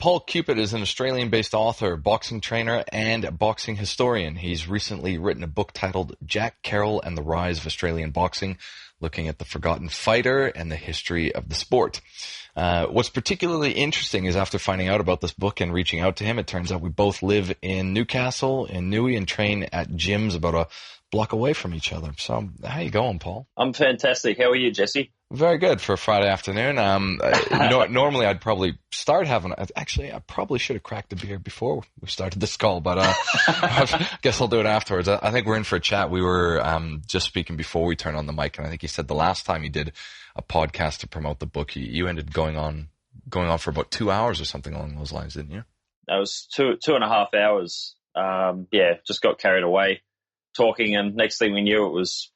Paul Cupitt is an Australian-based author, boxing trainer, and boxing historian. He's recently written a book titled Jack Carroll and the Rise of Australian Boxing, looking at the forgotten fighter and the history of the sport. What's particularly interesting is after finding out about this book and reaching out to him, it turns out we both live in Newcastle, in Newey, and train at gyms about a block away from each other. So how you going, Paul? I'm fantastic. How are you, Jesse? Very good for a Friday afternoon. Normally I'd probably start having, actually I probably should have cracked a beer before we started this call, but I guess I'll do it afterwards. I think we're in for a chat. We were just speaking before we turned on the mic, and I think you said the last time you did a podcast to promote the book, you ended going on for about 2 hours or something along those lines, didn't you? That was two and a half hours. Just got carried away talking, and next thing we knew, it was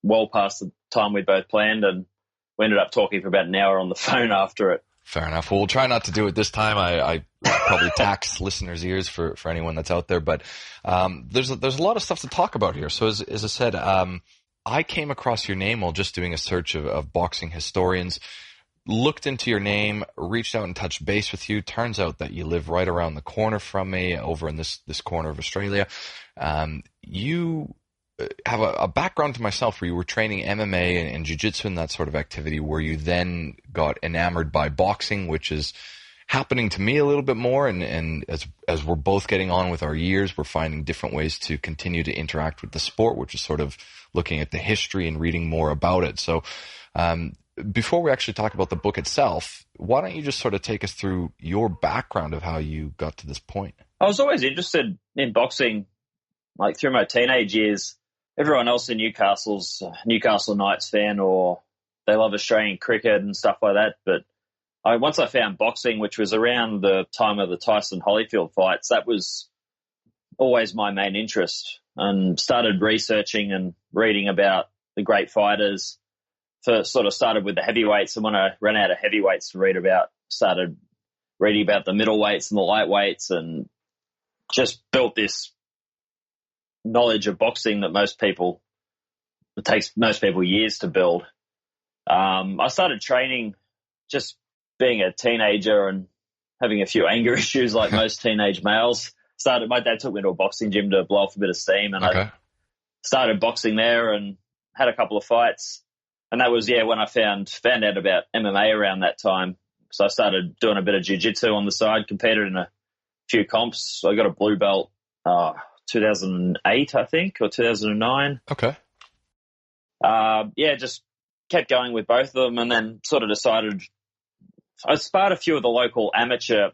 well past the time we'd both planned, and we ended up talking for about an hour on the phone after it. Fair enough. Well, we'll try not to do it this time. I probably tax listeners' ears for anyone that's out there, but there's a lot of stuff to talk about here. So as I said, I came across your name while just doing a search of boxing historians, looked into your name, reached out and touched base with you. Turns out that you live right around the corner from me over in this corner of Australia. You have a background to myself where you were training MMA and jiu-jitsu and that sort of activity, where you then got enamored by boxing, which is happening to me a little bit more. And as we're both getting on with our years, we're finding different ways to continue to interact with the sport, which is sort of looking at the history and reading more about it. So before we actually talk about the book itself, why don't you just sort of take us through your background of how you got to this point? I was always interested in boxing, like through my teenage years. Everyone else in Newcastle's a Newcastle Knights fan, or they love Australian cricket and stuff like that. But once I found boxing, which was around the time of the Tyson Holyfield fights, that was always my main interest, and started researching and reading about the great fighters. First sort of started with the heavyweights, and when I ran out of heavyweights to read about, started reading about the middleweights and the lightweights, and just built this knowledge of boxing that it takes most people years to build. I started training just being a teenager and having a few anger issues like most teenage males. My dad took me to a boxing gym to blow off a bit of steam, and I started boxing there and had a couple of fights. And that was, when I found out about MMA around that time. So I started doing a bit of jiu-jitsu on the side, competed in a few comps. So I got a blue belt 2008, I think, or 2009. Okay. Just kept going with both of them, and then sort of decided I sparred a few of the local amateur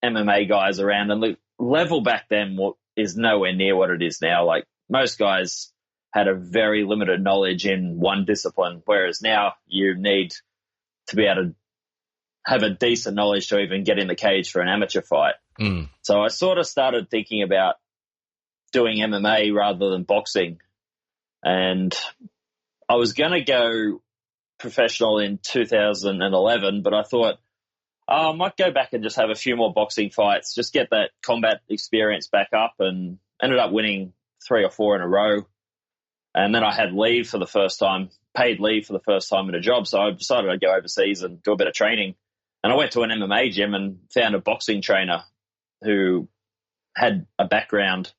MMA guys around, and the level back then is nowhere near what it is now. Like, most guys had a very limited knowledge in one discipline, whereas now you need to be able to have a decent knowledge to even get in the cage for an amateur fight. So I sort of started thinking about doing MMA rather than boxing, and I was going to go professional in 2011, but I thought I might go back and just have a few more boxing fights, just get that combat experience back up, and ended up winning 3 or 4 in a row. And then I had leave for the first time, paid leave for the first time in a job. So I decided I'd go overseas and do a bit of training. And I went to an MMA gym and found a boxing trainer who had a background.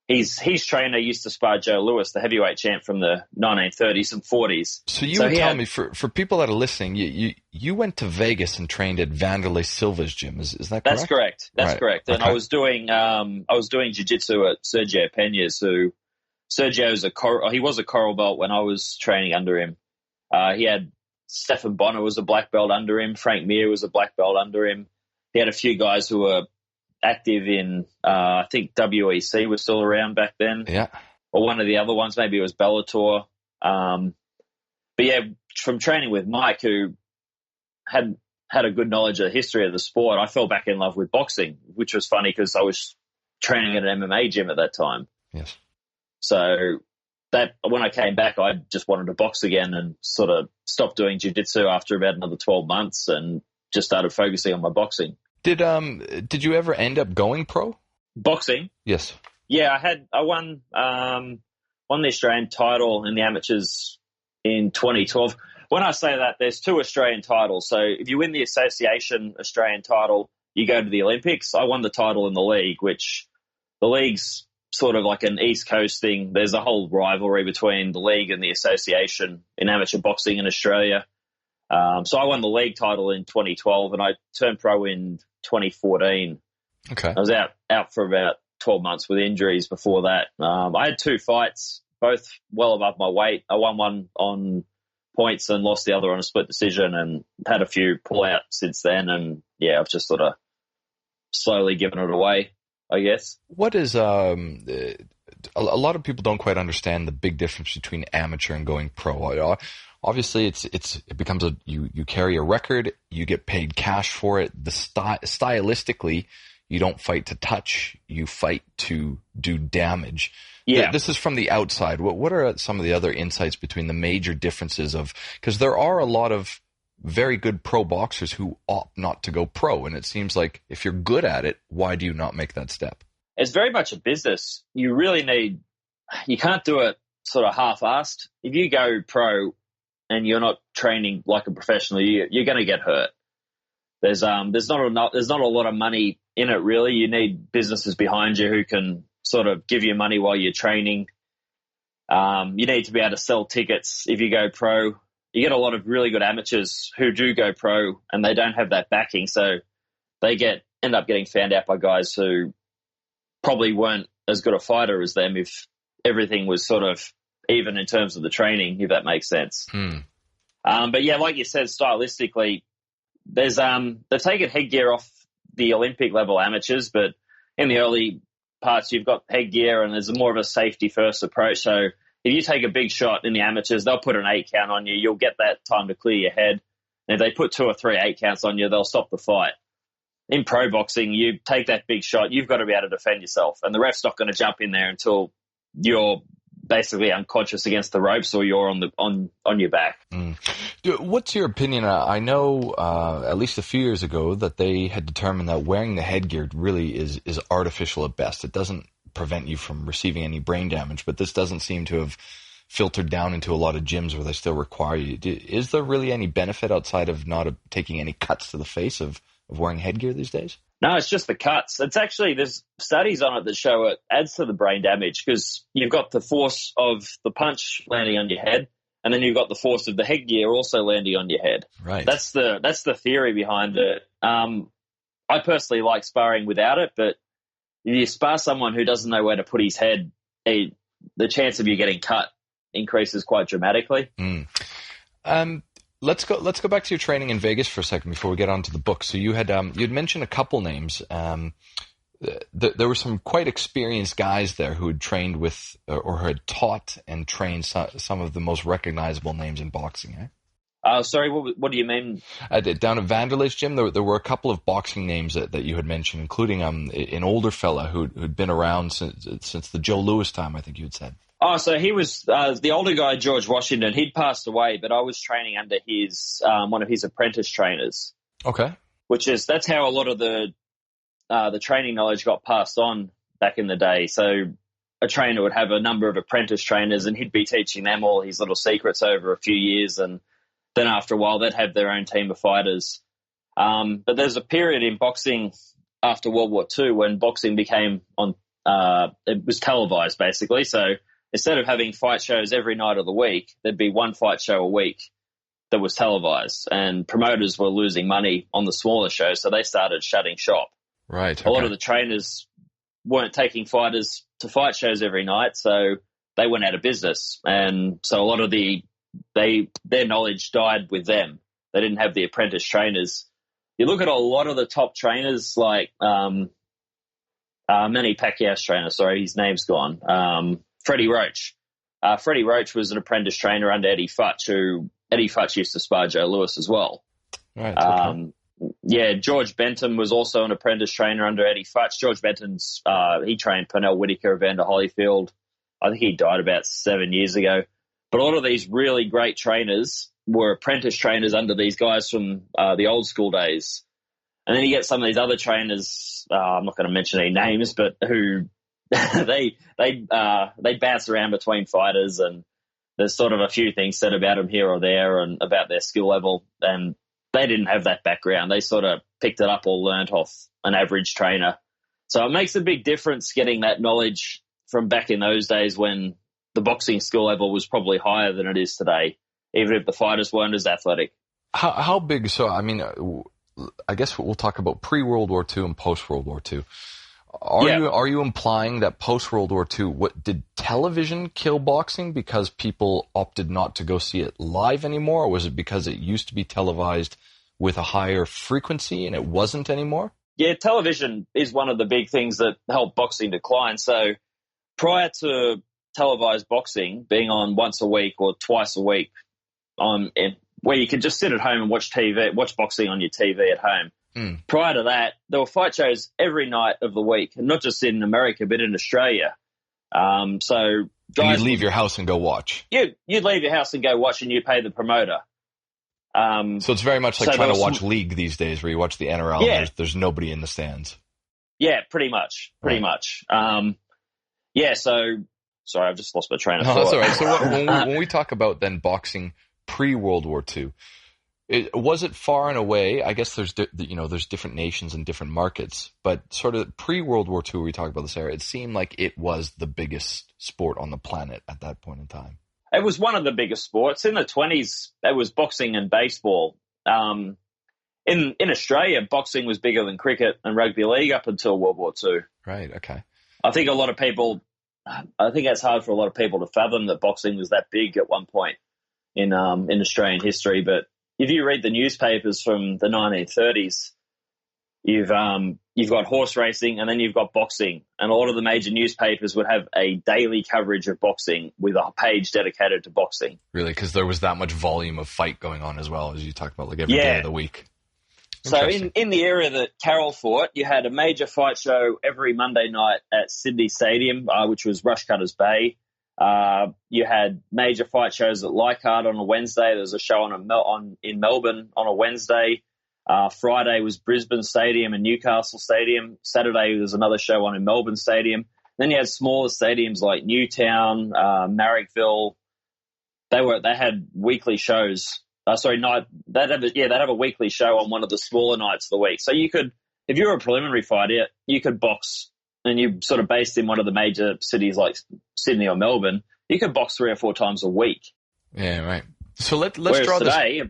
His trainer used to spar Joe Louis, the heavyweight champ from the 1930s and 40s. So you would tell me, for people that are listening, you went to Vegas and trained at Wanderlei Silva's gym. Is that correct? That's correct. That's right. correct. And okay. I was doing jiu-jitsu at Sergio Pena's, who Sergio's he was a coral belt when I was training under him. He had Stephan Bonner was a black belt under him. Frank Mir was a black belt under him. He had a few guys who were active in, I think WEC was still around back then. Yeah. Or one of the other ones, maybe it was Bellator. From training with Mike, who had a good knowledge of the history of the sport, I fell back in love with boxing, which was funny because I was training at an MMA gym at that time. Yes. So that when I came back, I just wanted to box again and sort of stopped doing jiu-jitsu after about another 12 months and just started focusing on my boxing. Did you ever end up going pro? Boxing? Yes. Yeah, I won the Australian title in the amateurs in 2012. When I say that, there's 2 Australian titles. So if you win the association Australian title, you go to the Olympics. I won the title in the league, which the league's sort of like an East Coast thing. There's a whole rivalry between the league and the association in amateur boxing in Australia. So I won the league title in 2012, and I turned pro in 2014. Okay. I was out for about 12 months with injuries before that. I had 2 fights, both well above my weight. I won one on points and lost the other on a split decision, and had a few pullouts since then. And yeah, I've just sort of slowly given it away, I guess. What is a lot of people don't quite understand the big difference between amateur and going pro. Obviously, it becomes you carry a record, you get paid cash for it. Stylistically, you don't fight to touch, you fight to do damage. Yeah. This is from the outside. What are some of the other insights between the major differences because there are a lot of very good pro boxers who opt not to go pro, and it seems like if you're good at it, why do you not make that step? It's very much a business. You can't do it sort of half-assed. If you go pro and you're not training like a professional, you're going to get hurt. There's not a lot of money in it, really. You need businesses behind you who can sort of give you money while you're training. You need to be able to sell tickets if you go pro. You get a lot of really good amateurs who do go pro and they don't have that backing, so they end up getting found out by guys who probably weren't as good a fighter as them if everything was sort of even in terms of the training, if that makes sense. But yeah, like you said, stylistically, they've taken headgear off the Olympic level amateurs, but in the early parts, you've got headgear and there's more of a safety first approach. So if you take a big shot in the amateurs, they'll put an 8 count on you. You'll get that time to clear your head. And if they put 2 or 3 8 counts on you, they'll stop the fight. In pro boxing, you take that big shot, you've got to be able to defend yourself. And the ref's not going to jump in there until you're basically unconscious against the ropes or you're on your back. What's your opinion? I know at least a few years ago that they had determined that wearing the headgear really is artificial at best. It doesn't prevent you from receiving any brain damage, but this doesn't seem to have filtered down into a lot of gyms where they still require you. Is there really any benefit outside of not taking any cuts to the face of wearing headgear these days? No, it's just the cuts. It's actually, there's studies on it that show it adds to the brain damage because you've got the force of the punch landing on your head, and then you've got the force of the headgear also landing on your head. Right. That's the theory behind it. I personally like sparring without it, but if you spar someone who doesn't know where to put his head, the chance of you getting cut increases quite dramatically. Let's go back to your training in Vegas for a second before we get on to the book. So you'd mentioned a couple names. There were some quite experienced guys there who had trained with or had taught and trained some of the most recognizable names in boxing. Sorry, what do you mean? Down at Wanderlei's gym, there were a couple of boxing names that you had mentioned, including an older fella who'd been around since the Joe Louis time, I think you had said. Oh, so he was the older guy, George Washington. He'd passed away, but I was training under his one of his apprentice trainers. Okay. That's how a lot of the training knowledge got passed on back in the day. So a trainer would have a number of apprentice trainers, and he'd be teaching them all his little secrets over a few years, and then after a while they'd have their own team of fighters. But there's a period in boxing after World War II when boxing became it was televised basically. So instead of having fight shows every night of the week, there'd be one fight show a week that was televised, and promoters were losing money on the smaller shows, so they started shutting shop. Right. Okay. A lot of the trainers weren't taking fighters to fight shows every night, so they went out of business. And so a lot of their knowledge died with them. They didn't have the apprentice trainers. You look at a lot of the top trainers, like Manny Pacquiao's trainer, sorry, his name's gone, Freddie Roach. Freddie Roach was an apprentice trainer under Eddie Futch, who Eddie Futch used to spar Joe Louis as well. Right. Okay. Yeah, George Benton was also an apprentice trainer under Eddie Futch. George Benton's he trained Pernell Whitaker, Evander Holyfield. I think he died about 7 years ago. But a lot of these really great trainers were apprentice trainers under these guys from the old school days. And then you get some of these other trainers, I'm not going to mention any names, but who they bounce around between fighters, and there's sort of a few things said about them here or there and about their skill level, and they didn't have that background. They sort of picked it up or learnt off an average trainer. So it makes a big difference getting that knowledge from back in those days when the boxing skill level was probably higher than it is today, even if the fighters weren't as athletic. How big? So, I mean, I guess we'll talk about pre-World War II and post-World War II. Are you implying that post-World War II, did television kill boxing because people opted not to go see it live anymore, or was it because it used to be televised with a higher frequency and it wasn't anymore? Yeah, television is one of the big things that helped boxing decline. So prior to televised boxing being on once a week or twice a week, where you could just sit at home and watch boxing on your TV at home. Prior to that, there were fight shows every night of the week, and not just in America, but in Australia. So guys, you'd leave your house and go watch. You'd leave your house and go watch, and you pay the promoter. So it's very much like trying to watch League these days, where you watch the NRL and there's nobody in the stands. Yeah, pretty much. So sorry, I've just lost my train of thought. That's all right. So when we talk about then boxing pre-World War II, was it far and away? I guess there's different nations and different markets, but sort of pre-World War II, where we talk about this era, it seemed like it was the biggest sport on the planet at that point in time. It was one of the biggest sports. In the 1920s, it was boxing and baseball. In Australia, boxing was bigger than cricket and rugby league up until World War II. Right, okay. I think it's hard for a lot of people to fathom that boxing was that big at one point in Australian history, but if you read the newspapers from the 1930s, you've got horse racing and then you've got boxing, and a lot of the major newspapers would have a daily coverage of boxing with a page dedicated to boxing. Really, because there was that much volume of fight going on as well, as you talk about, like every day of the week. So in the area that Carroll fought, you had a major fight show every Monday night at Sydney Stadium, which was Rushcutters Bay. You had major fight shows at Leichhardt on a Wednesday. There was a show in Melbourne on a Wednesday. Friday was Brisbane Stadium and Newcastle Stadium. Saturday there was another show on in Melbourne Stadium. Then you had smaller stadiums like Newtown, Marrickville. They had weekly shows. They'd have a weekly show on one of the smaller nights of the week. So you could, if you were a preliminary fighter, you could box, and you sort of based in one of the major cities like Sydney or Melbourne, you could box 3 or 4 times a week. Yeah, right. So let's Whereas draw today, this.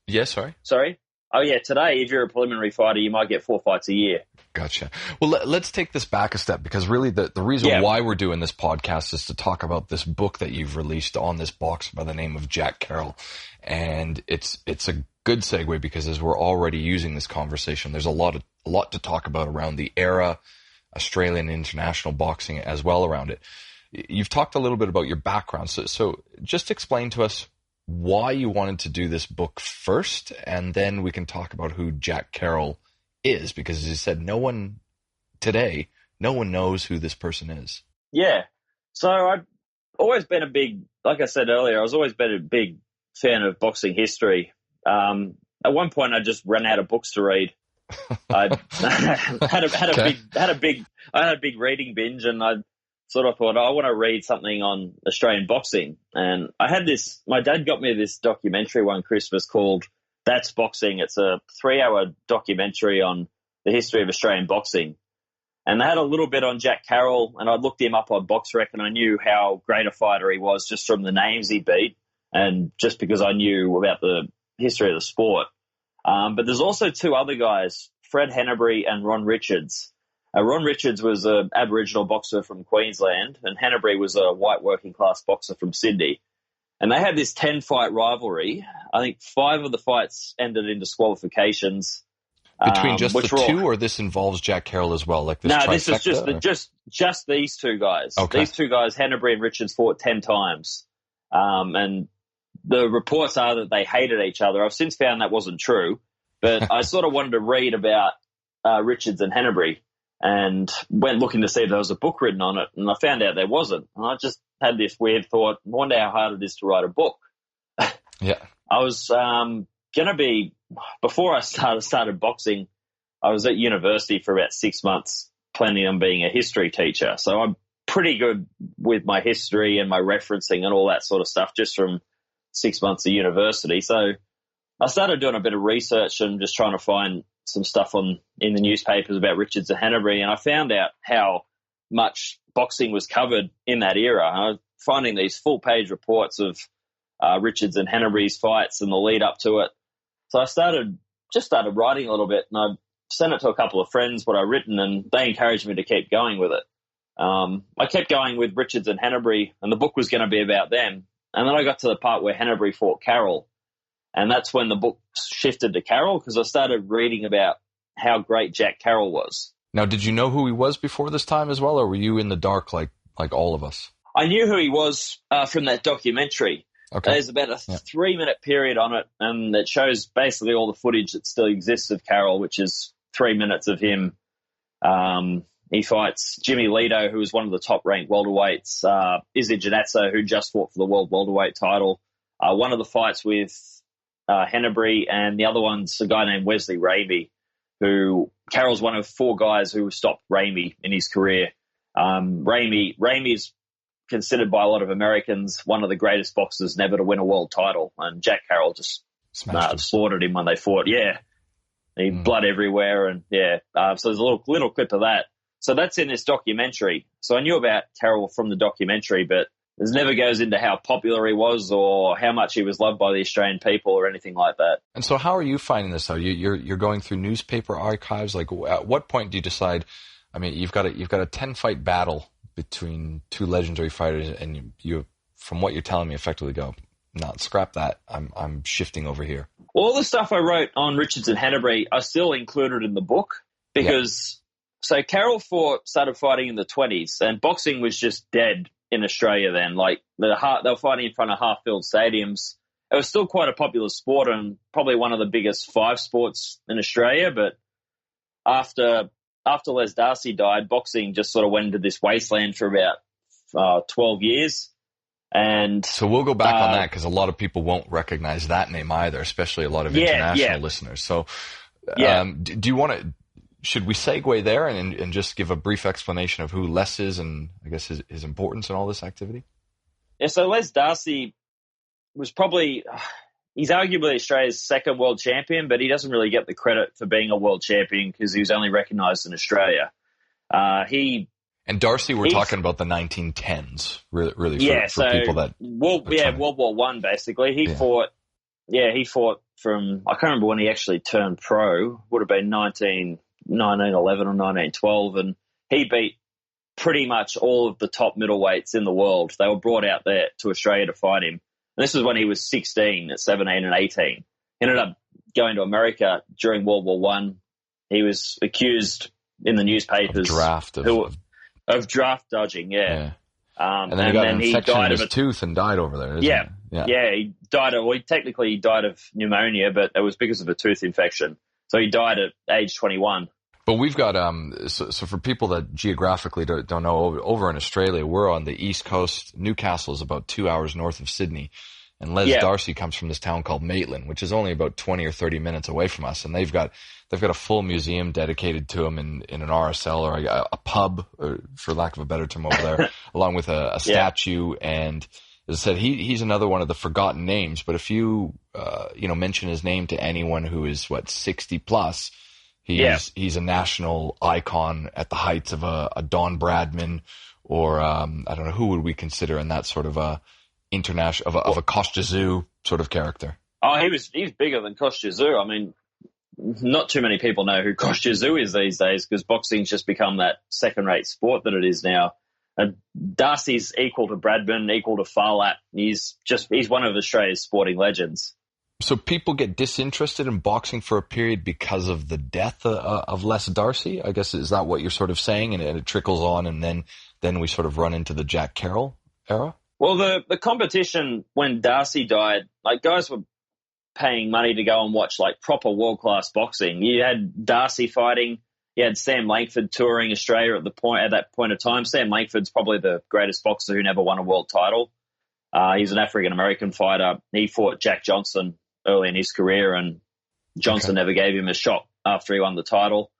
Yeah, sorry. Sorry. Oh yeah, today if you're a preliminary fighter, you might get 4 fights a year. Gotcha. Well, let's take this back a step, because really the reason why we're doing this podcast is to talk about this book that you've released on this boxer by the name of Jack Carroll. And it's a good segue, because as we're already using this conversation, there's a lot to talk about around the era, Australian international boxing as well around it. You've talked a little bit about your background. So just explain to us why you wanted to do this book first, and then we can talk about who Jack Carroll is, because as you said, no one knows who this person is. Yeah. So I've always been like I said earlier, I was always been a big fan of boxing history. At one point I just ran out of books to read. I had a big reading binge, and I sort of thought, I want to read something on Australian boxing. And I had my dad got me this documentary one Christmas called That's Boxing. It's a 3-hour documentary on the history of Australian boxing. And they had a little bit on Jack Carroll, and I looked him up on BoxRec, and I knew how great a fighter he was just from the names he beat, and just because I knew about the history of the sport. But there's also 2 other guys, Fred Henneberry and Ron Richards. Ron Richards was an Aboriginal boxer from Queensland, and Henneberry was a white working-class boxer from Sydney. And they had this 10-fight rivalry. I think 5 of the fights ended in disqualifications. Between just the 2, or this involves Jack Carroll as well? Like this? No, this is just these 2 guys. Okay. These 2 guys, Henneberry and Richards, fought 10 times. And the reports are that they hated each other. I've since found that wasn't true, but I sort of wanted to read about Richards and Henneberry, and went looking to see if there was a book written on it, and I found out there wasn't. And I just had this weird thought, I wonder how hard it is to write a book. Yeah. I was going to be, before I started boxing, I was at university for about 6 months planning on being a history teacher. So I'm pretty good with my history and my referencing and all that sort of stuff just from 6 months of university. So I started doing a bit of research and just trying to find some stuff in the newspapers about Richards and Henneberry, and I found out how much boxing was covered in that era. I was finding these full-page reports of Richards and Henneberry's fights and the lead up to it. So I started writing a little bit, and I sent it to a couple of friends what I'd written, and they encouraged me to keep going with it. I kept going with Richards and Henneberry, and the book was going to be about them. And then I got to the part where Henneberry fought Carroll, and that's when the book shifted to Carroll, because I started reading about how great Jack Carroll was. Now, did you know who he was before this time as well, or were you in the dark like all of us? I knew who he was from that documentary. Okay. There's about a 3-minute period on it, and it shows basically all the footage that still exists of Carroll, which is 3 minutes of him. He fights Jimmy Lito, who was one of the top-ranked welterweights, Izzy Janazzo, who just fought for the world welterweight title. One of the fights with Henneberry, and the other one's a guy named Wesley Ramey, who Carroll's one of 4 guys who stopped Ramey in his career. Ramey's considered by a lot of Americans one of the greatest boxers never to win a world title, and Jack Carroll just slaughtered him when they fought. Yeah, blood everywhere, and so there's a little clip of that. So that's in this documentary. So I knew about Carroll from the documentary, but it never goes into how popular he was or how much he was loved by the Australian people or anything like that. And so how are you finding this, though? You're going through newspaper archives. Like, at what point do you decide, I mean, you've got a 10-fight battle between 2 legendary fighters, and you from what you're telling me, effectively go, no, scrap that. I'm shifting over here. All the stuff I wrote on Richards and Henneberry are still included in the book, because so Carroll started fighting in the 20s, and boxing was just dead in Australia then. Like, they were fighting in front of half-filled stadiums. It was still quite a popular sport and probably one of the biggest 5 sports in Australia, but after Les Darcy died, boxing just sort of went into this wasteland for about 12 years. And so we'll go back on that, because a lot of people won't recognize that name either, especially a lot of international listeners. So do you want to... Should we segue there and just give a brief explanation of who Les is and I guess his importance in all this activity? Yeah, so Les Darcy was probably, he's arguably Australia's second world champion, but he doesn't really get the credit for being a world champion because he was only recognised in Australia. And Darcy, we're talking about the 1910s, really for people that... World War One, basically. He fought from, I can't remember when he actually turned pro, would have been 1911 or 1912, and he beat pretty much all of the top middleweights in the world. They were brought out there to Australia to fight him. And this was when he was 16, at 17 and 18. He ended up going to America during World War One. He was accused in the newspapers of draft dodging, and then he got an infection in his tooth and died over there, he died he died of pneumonia, but it was because of a tooth infection. So he died at age 21. But we've got, so for people that geographically don't know, over in Australia, we're on the East Coast. Newcastle is about 2 hours north of Sydney. And Les Darcy comes from this town called Maitland, which is only about 20 or 30 minutes away from us. And they've got a full museum dedicated to him in an RSL, or a pub, or, for lack of a better term, over there, along with a statue. And as I said, he's another one of the forgotten names. But if you, mention his name to anyone who is 60 plus, he's a national icon at the heights of a Don Bradman, or I don't know, who would we consider in that sort of a international of a Kostya sort of character. Oh, he's bigger than Kostya. I mean, not too many people know who Kostya is these days, because boxing's just become that second-rate sport that it is now. And Darcy's equal to Bradman, equal to Farlap. He's one of Australia's sporting legends. So people get disinterested in boxing for a period because of the death of Les Darcy? I guess, is that what you're sort of saying? And it trickles on, and then we sort of run into the Jack Carroll era? Well, the competition when Darcy died, like, guys were paying money to go and watch like proper world-class boxing. You had Darcy fighting. You had Sam Langford touring Australia at that point of time. Sam Langford's probably the greatest boxer who never won a world title. He's an African-American fighter. He fought Jack Johnson early in his career, and Johnson never gave him a shot after he won the title.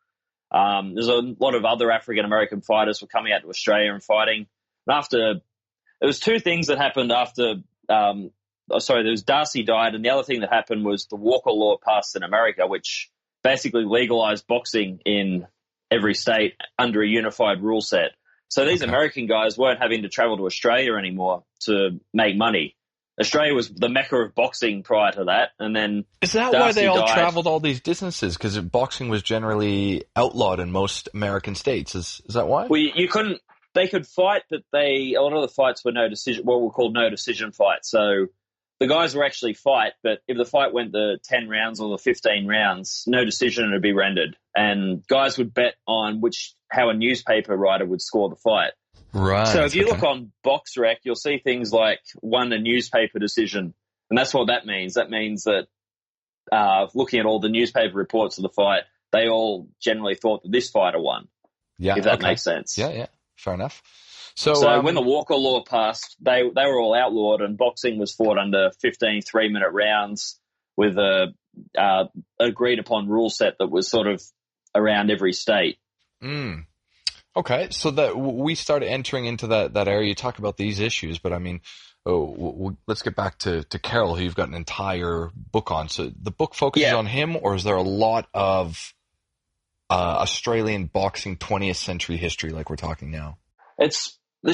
There's a lot of other African-American fighters were coming out to Australia and fighting. And there was 2 things that happened after there was Darcy died, and the other thing that happened was the Walker Law passed in America, which basically legalized boxing in every state under a unified rule set. So these American guys weren't having to travel to Australia anymore to make money. Australia was the mecca of boxing prior to that, and then is that Darcy why they all died. traveled all these distances? Because boxing was generally outlawed in most American states. Is that why? Well, you couldn't. They could fight, but a lot of the fights were what were called no decision fights. So the guys were actually fight, but if the fight went the 10 rounds or the 15 rounds, no decision would be rendered, and guys would bet on how a newspaper writer would score the fight. Right. So if you look on BoxRec, you'll see things like won a newspaper decision, and that's what that means. That means that looking at all the newspaper reports of the fight, they all generally thought that this fighter won. Yeah, if that makes sense. Yeah, fair enough. So when the Walker Law passed, they were all outlawed, and boxing was fought under 15 3-minute rounds with a agreed upon rule set that was sort of around every state. Okay, so that we started entering into that area. You talk about these issues, but I mean, let's get back to Carroll, who you've got an entire book on. So the book focuses on him, or is there a lot of Australian boxing 20th century history like we're talking now? It's the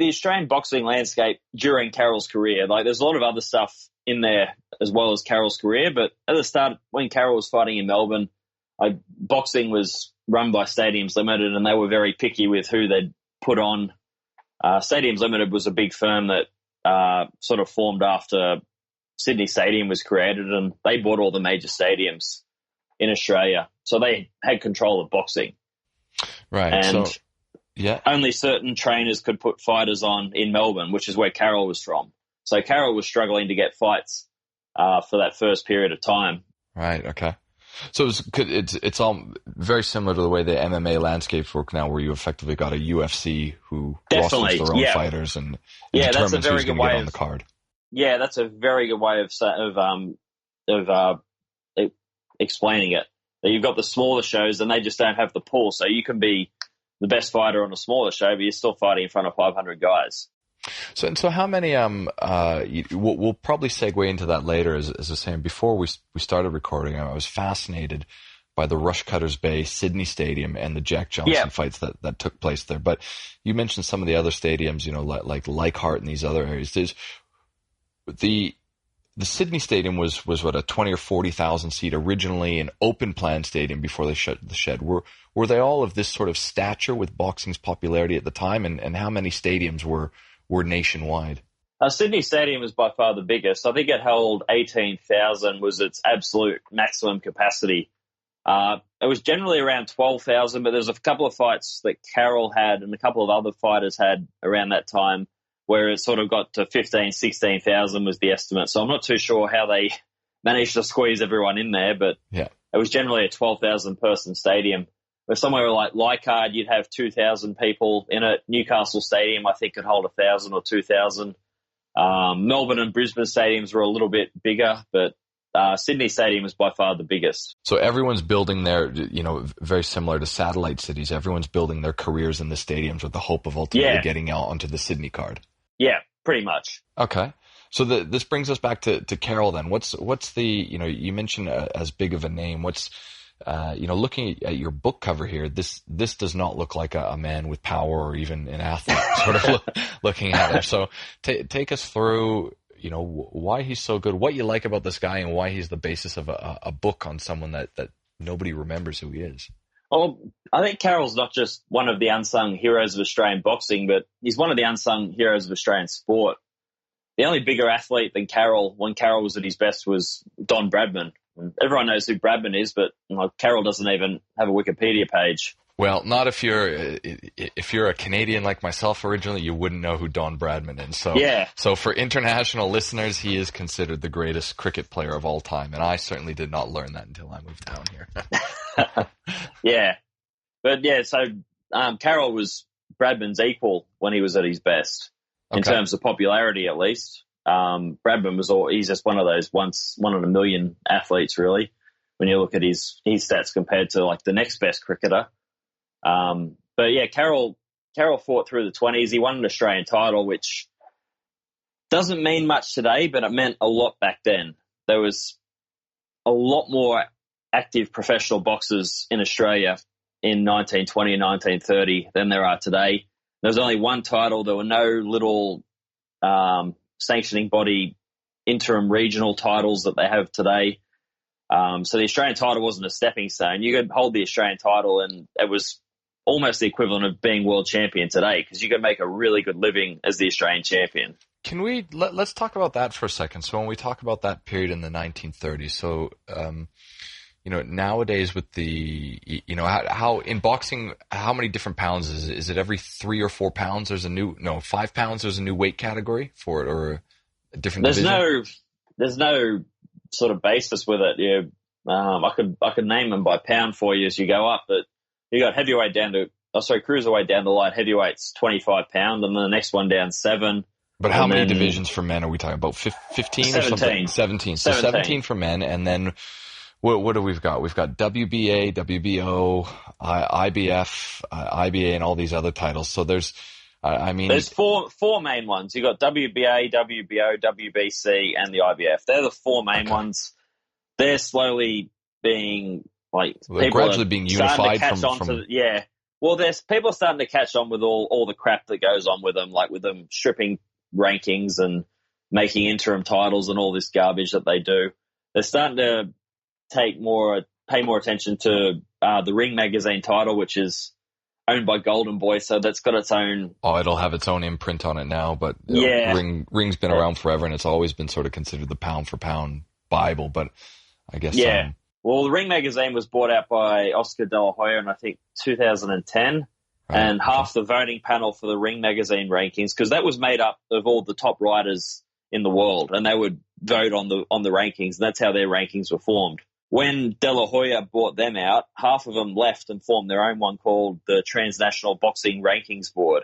Australian boxing landscape during Carroll's career. Like, there's a lot of other stuff in there as well as Carroll's career, but at the start, when Carroll was fighting in Melbourne, boxing was run by Stadiums Limited, and they were very picky with who they'd put on. Stadiums Limited was a big firm that sort of formed after Sydney Stadium was created, and they bought all the major stadiums in Australia. So they had control of boxing. Right. And yeah, only certain trainers could put fighters on in Melbourne, which is where Carroll was from. So Carroll was struggling to get fights for that first period of time. Right. Okay. So it's all very similar to the way the MMA landscapes work now, where you effectively got a UFC who rosters their own fighters and determines who's going to get on the card. Yeah, that's a very good way of explaining it. That you've got the smaller shows, and they just don't have the pull, so you can be the best fighter on a smaller show, but you're still fighting in front of 500 guys. So how many? We'll probably segue into that later. As I was saying before we started recording, I was fascinated by the Rushcutters Bay Sydney Stadium and the Jack Johnson fights that took place there. But you mentioned some of the other stadiums, like Leichhardt and these other areas. There's the Sydney Stadium was what, a 20 or 40,000 seat, originally an open plan stadium before they shut the shed. Were they all of this sort of stature with boxing's popularity at the time, and how many stadiums were nationwide? Sydney Stadium was by far the biggest. I think it held 18,000 was its absolute maximum capacity. It was generally around 12,000, but there's a couple of fights that Carroll had and a couple of other fighters had around that time where it sort of got to 15,000, 16,000 was the estimate. So I'm not too sure how they managed to squeeze everyone in there, but it was generally a 12,000 person stadium. Where somewhere like Leichhardt, you'd have 2,000 people in it. Newcastle Stadium, I think, could hold 1,000 or 2,000. Melbourne and Brisbane stadiums were a little bit bigger, but Sydney Stadium is by far the biggest. So everyone's building their, very similar to satellite cities, everyone's building their careers in the stadiums with the hope of ultimately getting out onto the Sydney card. Yeah, pretty much. Okay. So this brings us back to Carroll then. What's the, you mentioned as big of a name. What's, looking at your book cover here, this does not look like a man with power or even an athlete sort of looking at him. So take us through, why he's so good, what you like about this guy, and why he's the basis of a book on someone that nobody remembers who he is. Well, I think Carroll's not just one of the unsung heroes of Australian boxing, but he's one of the unsung heroes of Australian sport. The only bigger athlete than Carroll, when Carroll was at his best, was Don Bradman. Everyone knows who Bradman is, but Carroll doesn't even have a Wikipedia page. Well, not if you're a Canadian like myself originally, you wouldn't know who Don Bradman is. So for international listeners, he is considered the greatest cricket player of all time, and I certainly did not learn that until I moved down here. So Carroll was Bradman's equal when he was at his best, in terms of popularity at least. Bradman he's just one of those one in a million athletes, really, when you look at his stats compared to like the next best cricketer. Carroll fought through the 20s. He won an Australian title, which doesn't mean much today, but it meant a lot back then. There was a lot more active professional boxers in Australia in 1920 and 1930 than there are today. There was only one title. There were no little sanctioning body interim regional titles that they have today. So the Australian title wasn't a stepping stone. You could hold the Australian title and it was almost the equivalent of being world champion today, because you could make a really good living as the Australian champion. Can we let's talk about that for a second? So when we talk about that period in the 1930s, so nowadays with the how in boxing, how many different pounds is it? Every 3 or 4 pounds there's 5 pounds there's a new weight category for it, or a different division? There's no sort of basis with it. Yeah, I could name them by pound for you as you go up, but you got heavyweight cruiserweight down to light heavyweight's 25 pound, and then the next one down 7. But how many divisions for men are we talking about? 15 17. or something? 17. So 17 for men, and then what do we've got? We've got WBA, WBO, IBF, IBA, and all these other titles. So there's four main ones. You've got WBA, WBO, WBC, and the IBF. They're the 4 main ones. They're slowly being gradually being unified from yeah. Well, there's people starting to catch on with all the crap that goes on with them, like with them stripping rankings and making interim titles and all this garbage that they do. They're starting to pay more attention to the Ring magazine title, which is owned by Golden Boy, so that's got its own... Oh, it'll have its own imprint on it now, but Ring's been around forever, and it's always been sort of considered the pound-for-pound Bible, but I guess... Yeah. Well, the Ring magazine was bought out by Oscar De La Hoya in, I think, 2010, and half the voting panel for the Ring magazine rankings, because that was made up of all the top writers in the world, and they would vote on the rankings, and that's how their rankings were formed. When De La Hoya bought them out, half of them left and formed their own one called the Transnational Boxing Rankings Board.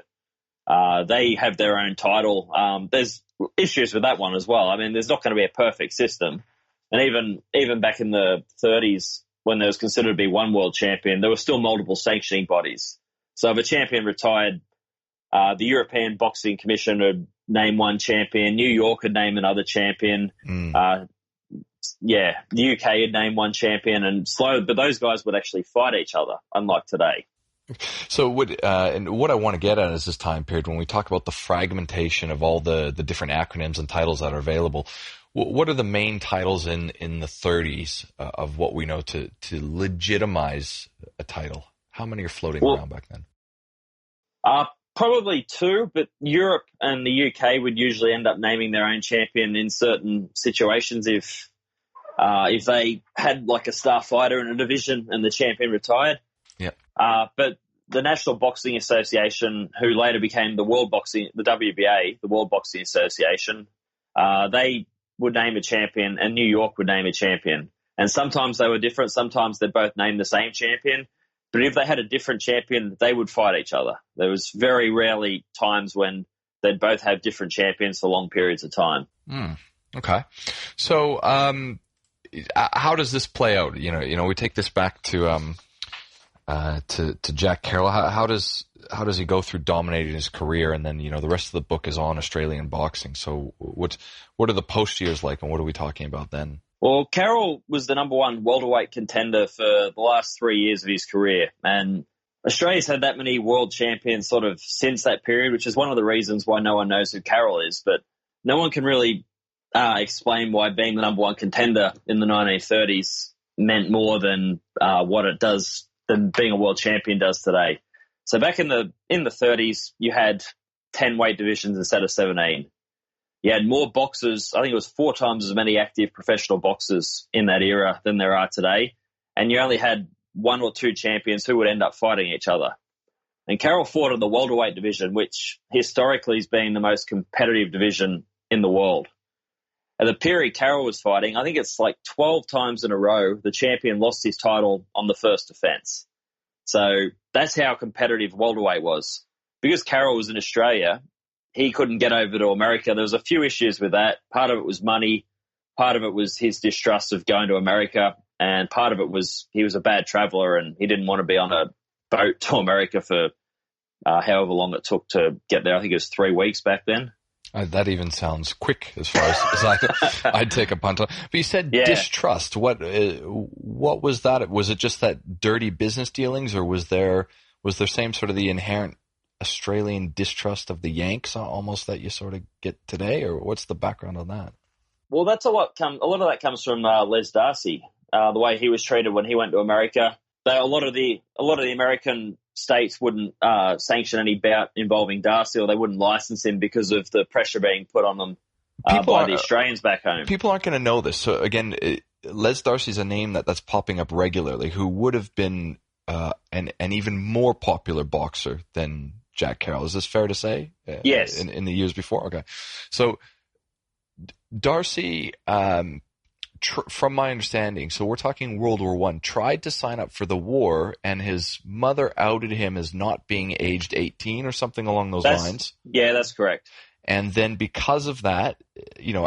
They have their own title. There's issues with that one as well. I mean, there's not going to be a perfect system. And even back in the 30s, when there was considered to be one world champion, there were still multiple sanctioning bodies. So if a champion retired, the European Boxing Commission would name one champion. New York would name another champion. The UK would name one champion, but those guys would actually fight each other, unlike today. So what I want to get at is this time period when we talk about the fragmentation of all the different acronyms and titles that are available. What are the main titles in the 30s of what we know to legitimize a title? How many are floating around back then? Probably 2, but Europe and the UK would usually end up naming their own champion in certain situations if they had like a star fighter in a division and the champion retired. Yeah. But the National Boxing Association, who later became the WBA, the World Boxing Association, they would name a champion, and New York would name a champion. And sometimes they were different. Sometimes they both named the same champion. But if they had a different champion, they would fight each other. There was very rarely times when they'd both have different champions for long periods of time. Okay. So how does this play out? We take this back to Jack Carroll. How does he go through dominating his career, and then the rest of the book is on Australian boxing? So what are the post years like, and what are we talking about then? Well, Carroll was the number 1 welterweight contender for the last 3 years of his career, and Australia's had that many world champions sort of since that period, which is one of the reasons why no one knows who Carroll is. But no one can really explain why being the number 1 contender in the 1930s meant more than what it does than being a world champion does today. So back in the 30s, you had 10 weight divisions instead of 17. You had more boxers. I think it was 4 times as many active professional boxers in that era than there are today. And you only had 1 or 2 champions who would end up fighting each other. And Carroll fought in the welterweight division, which historically has been the most competitive division in the world. At the period Carroll was fighting, I think it's like 12 times in a row, the champion lost his title on the first defense. So that's how competitive welterweight was. Because Carroll was in Australia, he couldn't get over to America. There was a few issues with that. Part of it was money. Part of it was his distrust of going to America. And part of it was he was a bad traveler and he didn't want to be on a boat to America for however long it took to get there. I think it was 3 weeks back then. That even sounds quick as far as I'd take a punt on. But you said distrust. What was that? Was it just that dirty business dealings, or was there same sort of the inherent Australian distrust of the Yanks almost that you sort of get today, or what's the background on that? Well, that's a lot of that comes from Les Darcy, the way he was treated when he went to America. A lot of the American states wouldn't sanction any bout involving Darcy, or they wouldn't license him because of the pressure being put on them by the Australians back home. People aren't going to know this. So again, Les Darcy's a name that's popping up regularly, who would have been an even more popular boxer than Jack Carroll. Is this fair to say? Yes. In the years before? Okay. So Darcy, from my understanding, so we're talking World War I, tried to sign up for the war, and his mother outed him as not being aged 18 or something along those lines. Yeah, that's correct. And then because of that,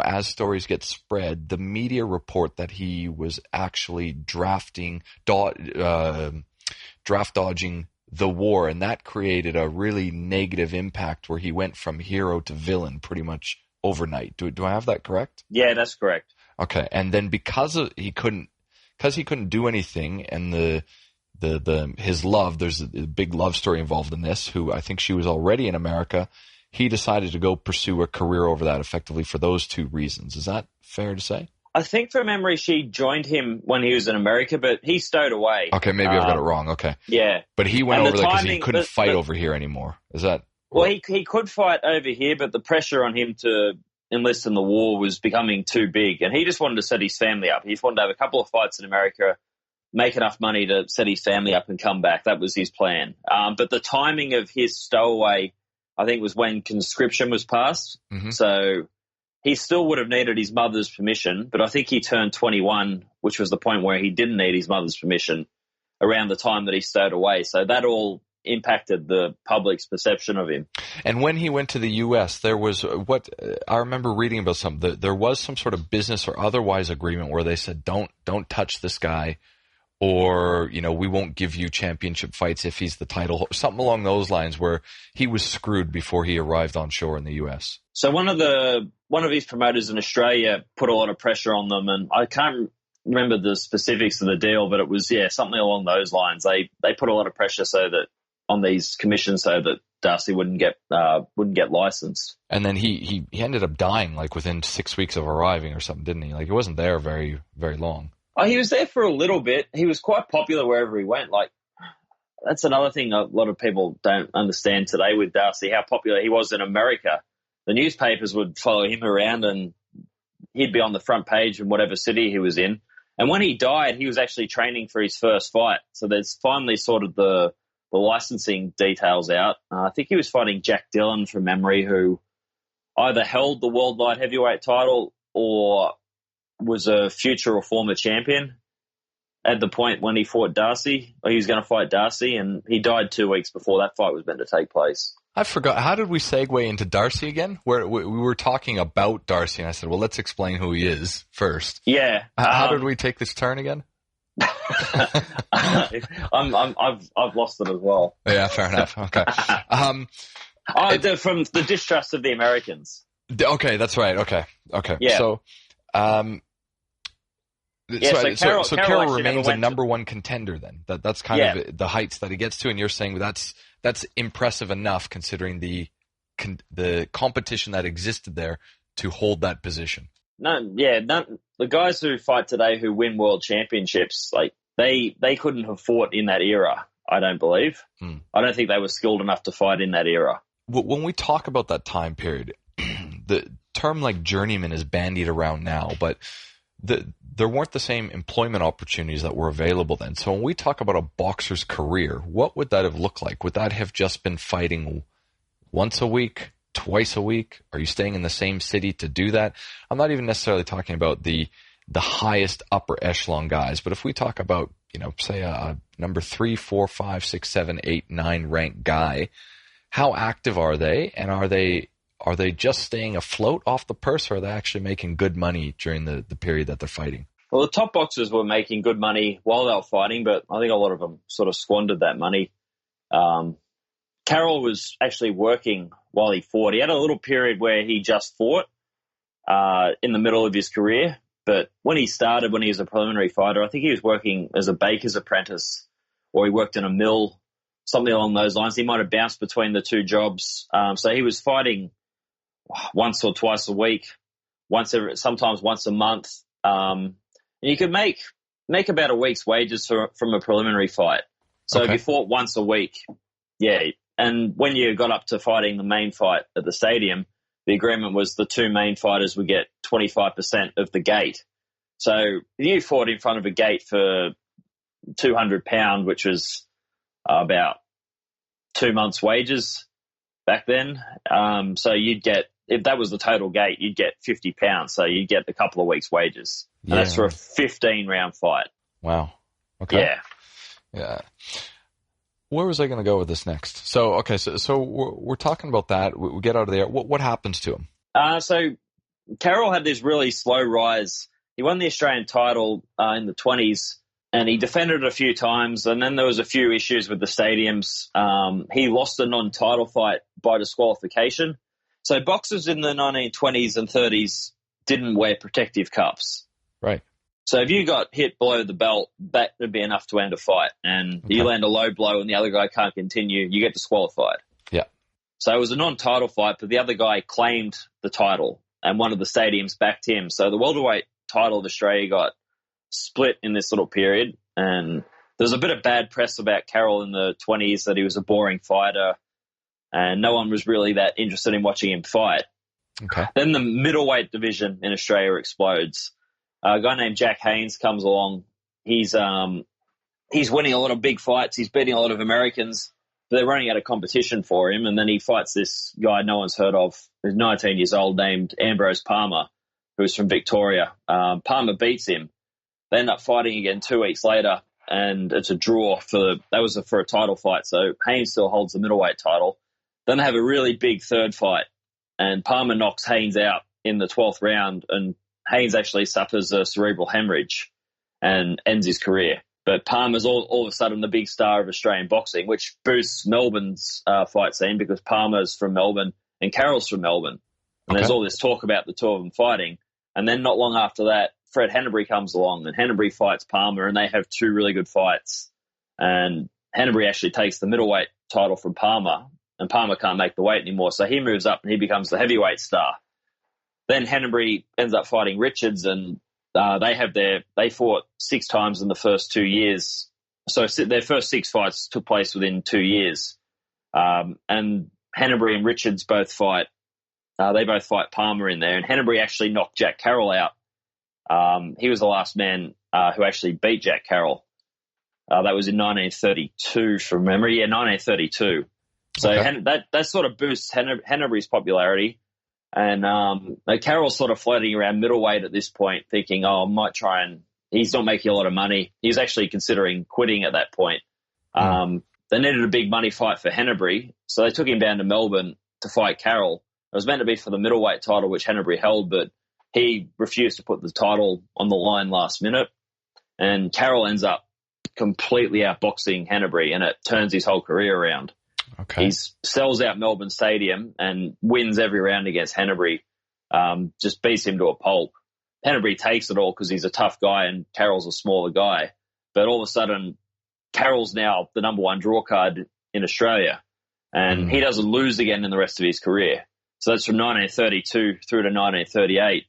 as stories get spread, the media report that he was actually draft dodging the war, and that created a really negative impact where he went from hero to villain pretty much overnight. Do I have that correct? Yeah, that's correct. Okay, and then because he couldn't do anything, and his love, there's a big love story involved in this, who I think she was already in America, he decided to go pursue a career over that effectively for those two reasons. Is that fair to say? I think from memory she joined him when he was in America, but he stowed away. Okay, maybe I've got it wrong. Okay. Yeah. But he went over there because he couldn't fight over here anymore. Is that... Well, he could fight over here, but the pressure on him to enlist in the war was becoming too big, and he just wanted to set his family up. He just wanted to have a couple of fights in America, make enough money to set his family up and come back. That was his plan. But the timing of his stowaway, I think, was when conscription was passed. Mm-hmm. So he still would have needed his mother's permission, but I think he turned 21, which was the point where he didn't need his mother's permission, around the time that he stowed away. So that all impacted the public's perception of him. And when he went to the U.S., there was I remember reading about something. There was some sort of business or otherwise agreement where they said, don't touch this guy, or we won't give you championship fights if he's the title, something along those lines, where he was screwed before he arrived on shore in the U.S. So one of his promoters in Australia put a lot of pressure on them, and I can't remember the specifics of the deal, but it was something along those lines. They put a lot of pressure on these commissions so that Darcy wouldn't get licensed. And then he ended up dying like within 6 weeks of arriving or something, didn't he? Like, he wasn't there very, very long. Oh, he was there for a little bit. He was quite popular wherever he went. Like, that's another thing a lot of people don't understand today with Darcy, how popular he was in America. The newspapers would follow him around, and he'd be on the front page in whatever city he was in. And when he died, he was actually training for his first fight. So there's finally sort of the licensing details out. I think he was fighting Jack Dillon from memory, who either held the world light heavyweight title or was a future or former champion at the point when he fought Darcy, or he was going to fight Darcy, and he died 2 weeks before that fight was meant to take place. I forgot. How did we segue into Darcy again? Where we were talking about Darcy, and I said, well, let's explain who he is first. Yeah. How did we take this turn again? I've lost it as well. Yeah, fair enough. Okay. From the distrust of the Americans. Okay, that's right. Okay. Yeah. So, so Carroll remains a number one contender then. That's kind of the heights that he gets to, and you're saying that's impressive enough considering the competition that existed there to hold that position. The guys who fight today who win world championships, like they couldn't have fought in that era, I don't believe. I don't think they were skilled enough to fight in that era. When we talk about that time period, the term like journeyman is bandied around now, but there weren't the same employment opportunities that were available then. So when we talk about a boxer's career, what would that have looked like? Would that have just been fighting once a week, twice a week? Are you staying in the same city to do that? I'm not even necessarily talking about the highest upper echelon guys, but if we talk about, say a number 3, 4, 5, 6, 7, 8, 9 ranked guy, how active are they? And are they just staying afloat off the purse, or are they actually making good money during the period that they're fighting? Well, the top boxers were making good money while they were fighting, but I think a lot of them sort of squandered that money. Carroll was actually working while he fought. He had a little period where he just fought in the middle of his career. But when he started, when he was a preliminary fighter, I think he was working as a baker's apprentice, or he worked in a mill, something along those lines. He might have bounced between the two jobs. So he was fighting once or twice a week, sometimes once a month. And you could make about a week's wages from a preliminary fight. So if you fought once a week, and when you got up to fighting the main fight at the stadium, the agreement was the two main fighters would get 25% of the gate. So if you fought in front of a gate for £200, which was about 2 months' wages back then. So you'd get, if that was the total gate, you'd get £50. So you'd get a couple of weeks' wages. And that's for a 15-round fight. Wow. Okay. Yeah. Where was I going to go with this next? So we're talking about that. We get out of there. What happens to him? So Carroll had this really slow rise. He won the Australian title in the 20s, and he defended it a few times, and then there was a few issues with the stadiums. He lost a non-title fight by disqualification. So boxers in the 1920s and 30s didn't wear protective cuffs. Right. So if you got hit below the belt, that would be enough to end a fight. And you land a low blow and the other guy can't continue, you get disqualified. Yeah. So it was a non-title fight, but the other guy claimed the title, and one of the stadiums backed him. So the welterweight title of Australia got split in this little period. And there was a bit of bad press about Carroll in the 20s, that he was a boring fighter, and no one was really that interested in watching him fight. Okay. Then the middleweight division in Australia explodes. A guy named Jack Haynes comes along. He's winning a lot of big fights. He's beating a lot of Americans. But they're running out of competition for him, and then he fights this guy no one's heard of, who's 19 years old, named Ambrose Palmer, who's from Victoria. Palmer beats him. They end up fighting again 2 weeks later, and it's a draw for a title fight. So Haynes still holds the middleweight title. Then they have a really big third fight, and Palmer knocks Haynes out in the 12th round, and Haynes actually suffers a cerebral hemorrhage and ends his career. But Palmer's all of a sudden the big star of Australian boxing, which boosts Melbourne's fight scene, because Palmer's from Melbourne and Carroll's from Melbourne. And there's all this talk about the two of them fighting. And then not long after that, Fred Henneberry comes along, and Henneberry fights Palmer, and they have two really good fights. And Henneberry actually takes the middleweight title from Palmer, and Palmer can't make the weight anymore. So he moves up and he becomes the heavyweight star. Then Henneberry ends up fighting Richards, and they fought 6 times in the first 2 years. So their first 6 fights took place within 2 years. And Henneberry and Richards both fight. They both fight Palmer in there, and Henneberry actually knocked Jack Carroll out. He was the last man who actually beat Jack Carroll. That was in 1932 from memory. Yeah, 1932. So that sort of boosts Henneberry's popularity. And Carroll's sort of floating around middleweight at this point, thinking, I might try and... He's not making a lot of money. He's actually considering quitting at that point. They needed a big money fight for Henneberry, so they took him down to Melbourne to fight Carroll. It was meant to be for the middleweight title, which Henneberry held, but he refused to put the title on the line last minute. And Carroll ends up completely outboxing Henneberry, and it turns his whole career around. Okay. He sells out Melbourne Stadium and wins every round against Henneberry, just beats him to a pulp. Henneberry takes it all because he's a tough guy and Carroll's a smaller guy. But all of a sudden, Carroll's now the number 1 draw card in Australia, and he doesn't lose again in the rest of his career. So that's from 1932 through to 1938.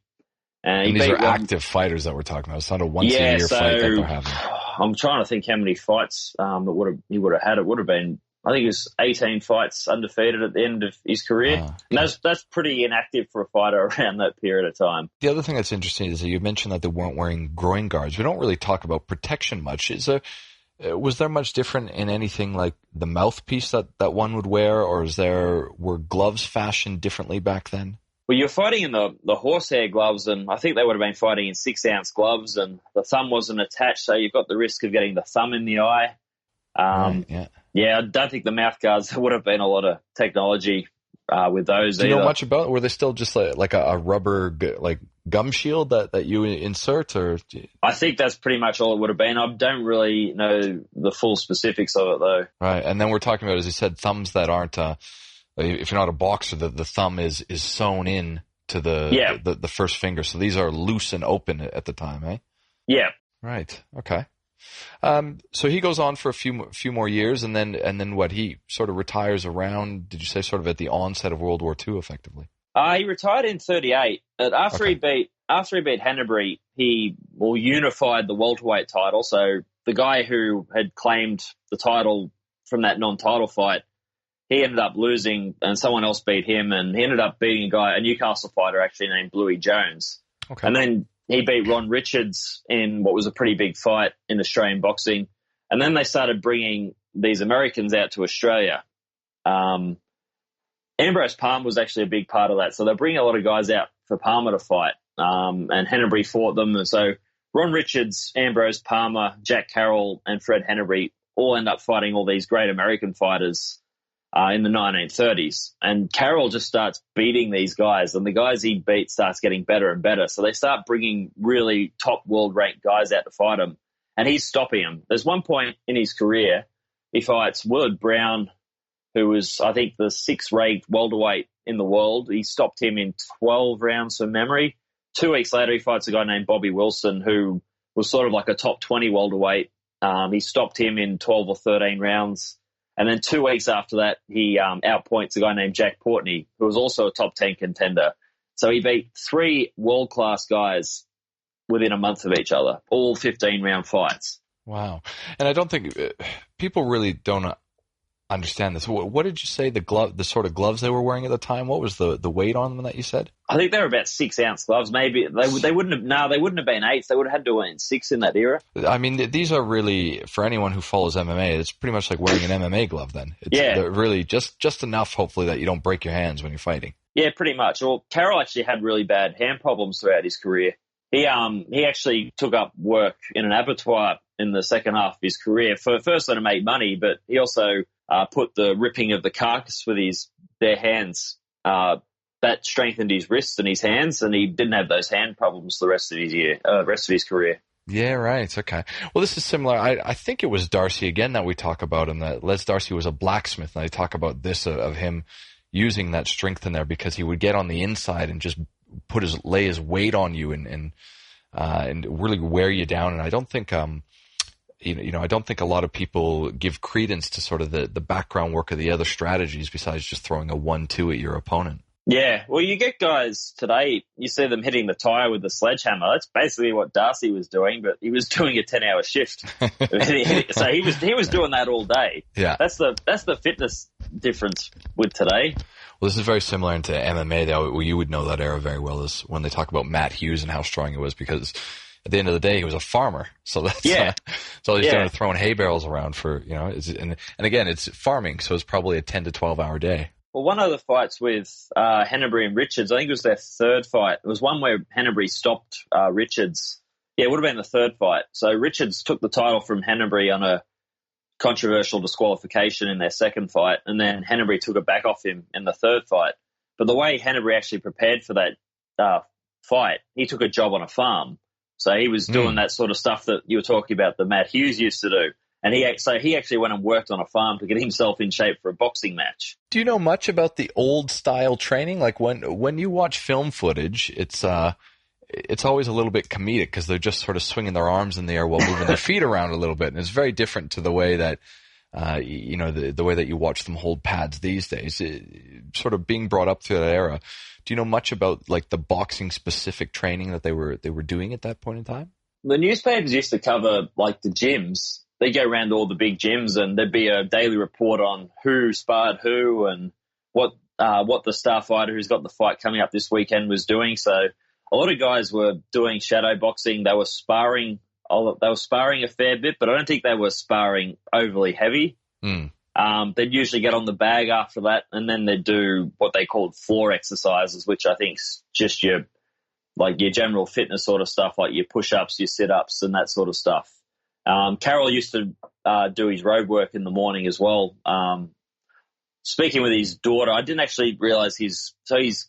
And these are active fighters that we're talking about. It's not a once-a-year fight that they're having. I'm trying to think how many fights he would have had. It would have been, I think it was 18 fights undefeated at the end of his career. And that's pretty inactive for a fighter around that period of time. The other thing that's interesting is that you mentioned that they weren't wearing groin guards. We don't really talk about protection much. Was there much different in anything like the mouthpiece that one would wear, or were gloves fashioned differently back then? Well, you're fighting in the horsehair gloves, and I think they would have been fighting in 6-ounce gloves, and the thumb wasn't attached, so you've got the risk of getting the thumb in the eye. Yeah, I don't think the mouth guards, there would have been a lot of technology with those. Do you know much about? Were they still just like a rubber gum shield that you insert, or? I think that's pretty much all it would have been. I don't really know the full specifics of it though. Right, and then we're talking about, as you said, thumbs that aren't if you're not a boxer, the thumb is sewn in to the first finger. So these are loose and open at the time, eh? Yeah. Right. Okay. So he goes on for a few more years, and then what? He sort of retires around. Did you say sort of at the onset of World War II, effectively? He retired in 1938. After he beat Henneberry, he unified the welterweight title. So the guy who had claimed the title from that non-title fight, he ended up losing, and someone else beat him, and he ended up beating a Newcastle fighter actually named Bluey Jones. Okay. And then he beat Ron Richards in what was a pretty big fight in Australian boxing. And then they started bringing these Americans out to Australia. Ambrose Palmer was actually a big part of that. So they're bringing a lot of guys out for Palmer to fight. And Henneberry fought them. And so Ron Richards, Ambrose Palmer, Jack Carroll, and Fred Henneberry all end up fighting all these great American fighters in the 1930s. And Carroll just starts beating these guys, and the guys he beats starts getting better and better. So they start bringing really top world-ranked guys out to fight him, and he's stopping them. There's one point in his career, he fights Willard Brown, who was, I think, the 6th-ranked welterweight in the world. He stopped him in 12 rounds from memory. 2 weeks later, he fights a guy named Bobby Wilson, who was sort of like a top 20 welterweight. He stopped him in 12 or 13 rounds. And then 2 weeks after that, he outpoints a guy named Jack Portney, who was also a top 10 contender. So he beat 3 world-class guys within a month of each other, all 15-round fights. Wow. And I don't think people really don't understand this. What did you say the sort of gloves they were wearing at the time? What was the weight on them that you said? I think they were about 6-ounce gloves. Maybe they wouldn't have. No, they wouldn't have been 8s. They would have had to wear 6 in that era. I mean, these are really, for anyone who follows MMA, it's pretty much like wearing an MMA glove. Then they're really just enough, hopefully, that you don't break your hands when you're fighting. Yeah, pretty much. Well, Carroll actually had really bad hand problems throughout his career. He actually took up work in an abattoir in the second half of his career, firstly to make money, but he also put the ripping of the carcass with his bare hands. That strengthened his wrists and his hands, and he didn't have those hand problems the rest of his career. Yeah, right. Okay. Well, this is similar. I think it was Darcy again that we talk about, and that Les Darcy was a blacksmith, and I talk about this of him using that strength in there because he would get on the inside and just lay his weight on you and really wear you down. And I don't think I don't think a lot of people give credence to sort of the background work of the other strategies besides just throwing a 1-2 at your opponent. Yeah, well, you get guys today, you see them hitting the tire with the sledgehammer. That's basically what Darcy was doing, but he was doing a 10-hour shift. So he was doing that all day. Yeah. That's the fitness difference with today. Well, this is very similar into MMA, though. You would know that era very well, is when they talk about Matt Hughes and how strong he was, because at the end of the day, he was a farmer. So that's all he's doing, throwing hay barrels around for, and again, it's farming, so it's probably a 10 to 12 hour day. Well, one of the fights with Henneberry and Richards, I think it was their third fight. It was one where Henneberry stopped Richards. Yeah, it would have been the third fight. So Richards took the title from Henneberry on a controversial disqualification in their second fight, and then Henneberry took it back off him in the third fight. But the way Henneberry actually prepared for that fight, he took a job on a farm. So he was doing that sort of stuff that you were talking about that Matt Hughes used to do. And he actually went and worked on a farm to get himself in shape for a boxing match. Do you know much about the old style training? Like when you watch film footage, it's always a little bit comedic because they're just sort of swinging their arms in the air while moving their feet around a little bit, and it's very different to the way that the way that you watch them hold pads these days. Sort of being brought up through that era. Do you know much about like the boxing specific training that they were doing at that point in time? The newspapers used to cover like the gyms. They go around all the big gyms, and there'd be a daily report on who sparred who and what the star fighter who's got the fight coming up this weekend was doing. So a lot of guys were doing shadow boxing. They were sparring a fair bit, but I don't think they were sparring overly heavy. They'd usually get on the bag after that, and then they'd do what they called floor exercises, which I think's just your general fitness sort of stuff, like your push-ups, your sit-ups, and that sort of stuff. Carroll used to do his road work in the morning as well. Speaking with his daughter, I didn't actually realize he's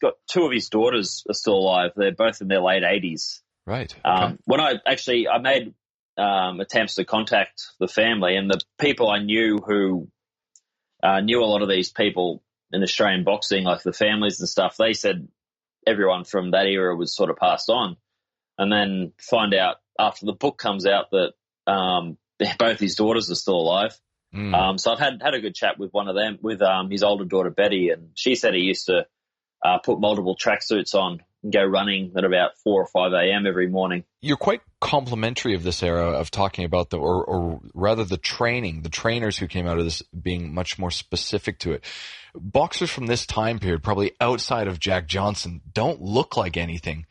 got 2 of his daughters are still alive. They're both in their late 80s. Right. Okay. When I made attempts to contact the family, and the people I knew who knew a lot of these people in Australian boxing, like the families and stuff, they said everyone from that era was sort of passed on. And then find out after the book comes out that both his daughters are still alive. So I've had a good chat with one of them, with his older daughter Betty, and she said he used to put multiple tracksuits on and go running at about 4 or 5 a.m. every morning. You're quite complimentary of this era of talking about or rather the trainers who came out of this being much more specific to it. Boxers from this time period, probably outside of Jack Johnson, don't look like anything.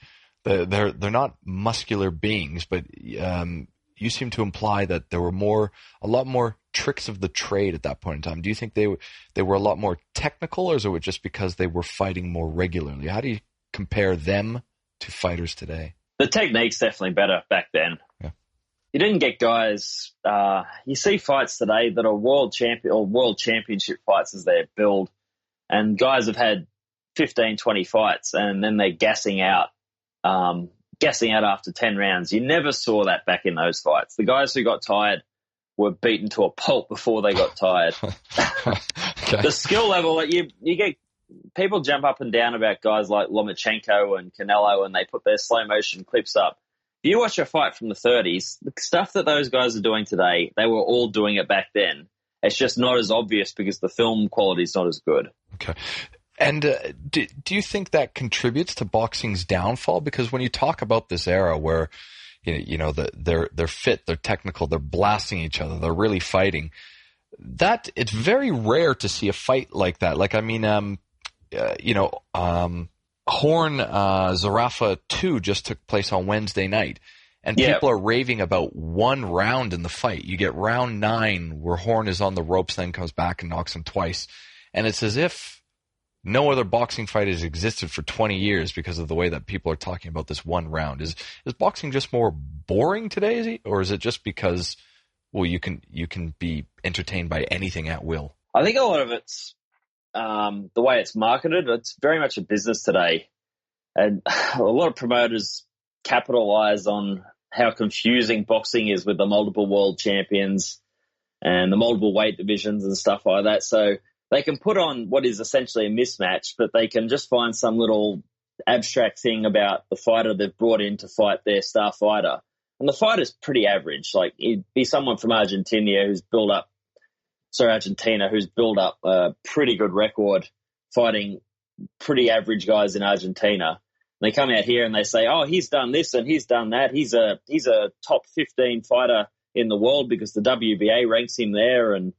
They're not muscular beings, but you seem to imply that there were a lot more tricks of the trade at that point in time. Do you think they were a lot more technical, or is it just because they were fighting more regularly? How do you compare them to fighters today? The technique's definitely better back then. Yeah. You didn't get guys. You see fights today that are world championship fights as they're billed, and guys have had 15, 20 fights, and then they're gassing out after 10 rounds. You never saw that back in those fights. The guys who got tired were beaten to a pulp before they got tired. Okay. The skill level that you get, people jump up and down about guys like Lomachenko and Canelo, and they put their slow motion clips up. If you watch a fight from the 30s, the stuff that those guys are doing today, they were all doing it back then. It's just not as obvious because the film quality is not as good. Okay. And do you think that contributes to boxing's downfall? Because when you talk about this era where, they're fit, they're technical, they're blasting each other, they're really fighting, that it's very rare to see a fight like that. Like, I mean, Horn Zarafa 2 just took place on Wednesday night, and people are raving about one round in the fight. You get round 9 where Horn is on the ropes, then comes back and knocks him twice, and it's as if no other boxing fight has existed for 20 years because of the way that people are talking about this one round. Is boxing just more boring today, or is it just because, well, you can be entertained by anything at will? I think a lot of it's the way it's marketed. It's very much a business today, and a lot of promoters capitalize on how confusing boxing is with the multiple world champions and the multiple weight divisions and stuff like that. So they can put on what is essentially a mismatch, but they can just find some little abstract thing about the fighter they've brought in to fight their star fighter. And the fighter's pretty average. Like, he'd be someone from Argentina who's built up a pretty good record fighting pretty average guys in Argentina. And they come out here and they say, oh, he's done this and he's done that. He's a top 15 fighter in the world because the WBA ranks him there, and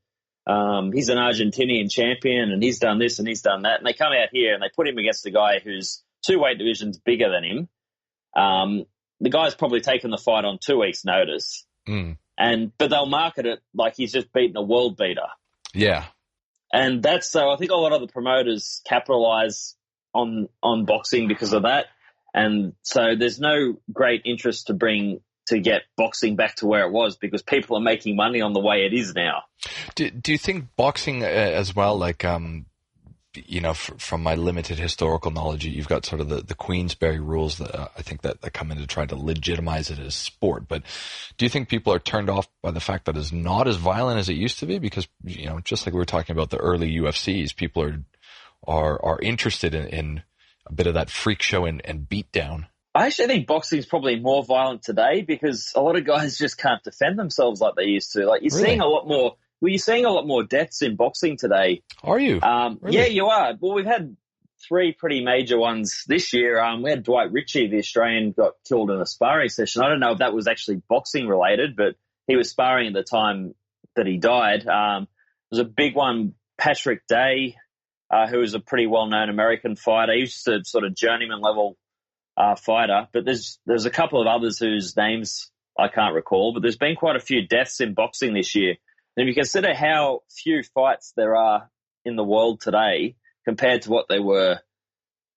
he's an Argentinian champion, and he's done this and he's done that. And they come out here and they put him against a guy who's 2 weight divisions bigger than him. The guy's probably taken the fight on 2 weeks' notice. But they'll market it like he's just beaten a world beater. Yeah. And so I think a lot of the promoters capitalize on boxing because of that. And so there's no great interest to get boxing back to where it was because people are making money on the way it is now. Do you think boxing as well, like, from my limited historical knowledge, you've got sort of the Queensberry rules that I think that come in to try to legitimize it as sport. But do you think people are turned off by the fact that it's not as violent as it used to be? Because, just like we were talking about the early UFCs, people are interested in a bit of that freak show and beatdown. I actually think boxing is probably more violent today because a lot of guys just can't defend themselves like they used to. Like, you're seeing a lot more. Well, you're seeing a lot more deaths in boxing today. Are you? Really? Yeah, you are. Well, we've had 3 pretty major ones this year. We had Dwight Ritchie, the Australian, got killed in a sparring session. I don't know if that was actually boxing related, but he was sparring at the time that he died. There was a big one, Patrick Day, who was a pretty well-known American fighter. He was just a sort of journeyman level fighter, but there's a couple of others whose names I can't recall, but there's been quite a few deaths in boxing this year. And if you consider how few fights there are in the world today compared to what they were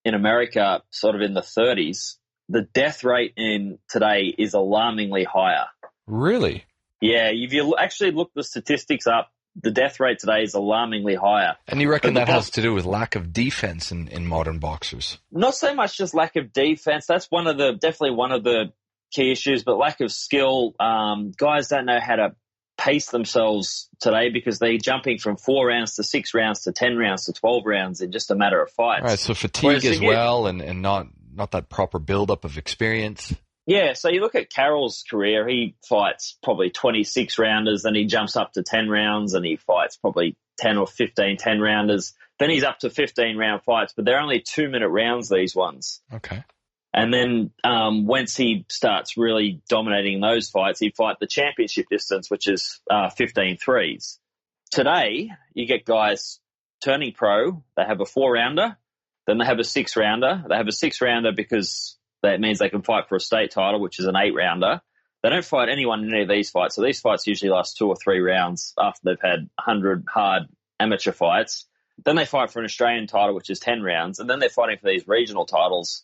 in America sort of in the 30s, the death rate in today is alarmingly higher. Really? Yeah, if you actually look the statistics up, the death rate today is alarmingly higher. And you reckon that has to do with lack of defense in modern boxers? Not so much just lack of defense. That's definitely one of the key issues, but lack of skill. Guys don't know how to pace themselves today because they're jumping from 4 rounds to 6 rounds to 10 rounds to 12 rounds in just a matter of fights. All right, so fatigue as well, and not that proper build-up of experience. Yeah, so you look at Carroll's career, he fights probably 26 rounders, then he jumps up to 10 rounds, and he fights probably 10 or 15 10-rounders. Then he's up to 15-round fights, but they're only 2-minute rounds, these ones. Okay. And then once he starts really dominating those fights, he'd fight the championship distance, which is 15 threes. Today, you get guys turning pro. They have a 4-rounder, then they have a 6-rounder. They have a 6-rounder because that means they can fight for a state title, which is an 8-rounder. They don't fight anyone in any of these fights. So these fights usually last 2 or 3 rounds after they've had 100 hard amateur fights. Then they fight for an Australian title, which is 10 rounds. And then they're fighting for these regional titles,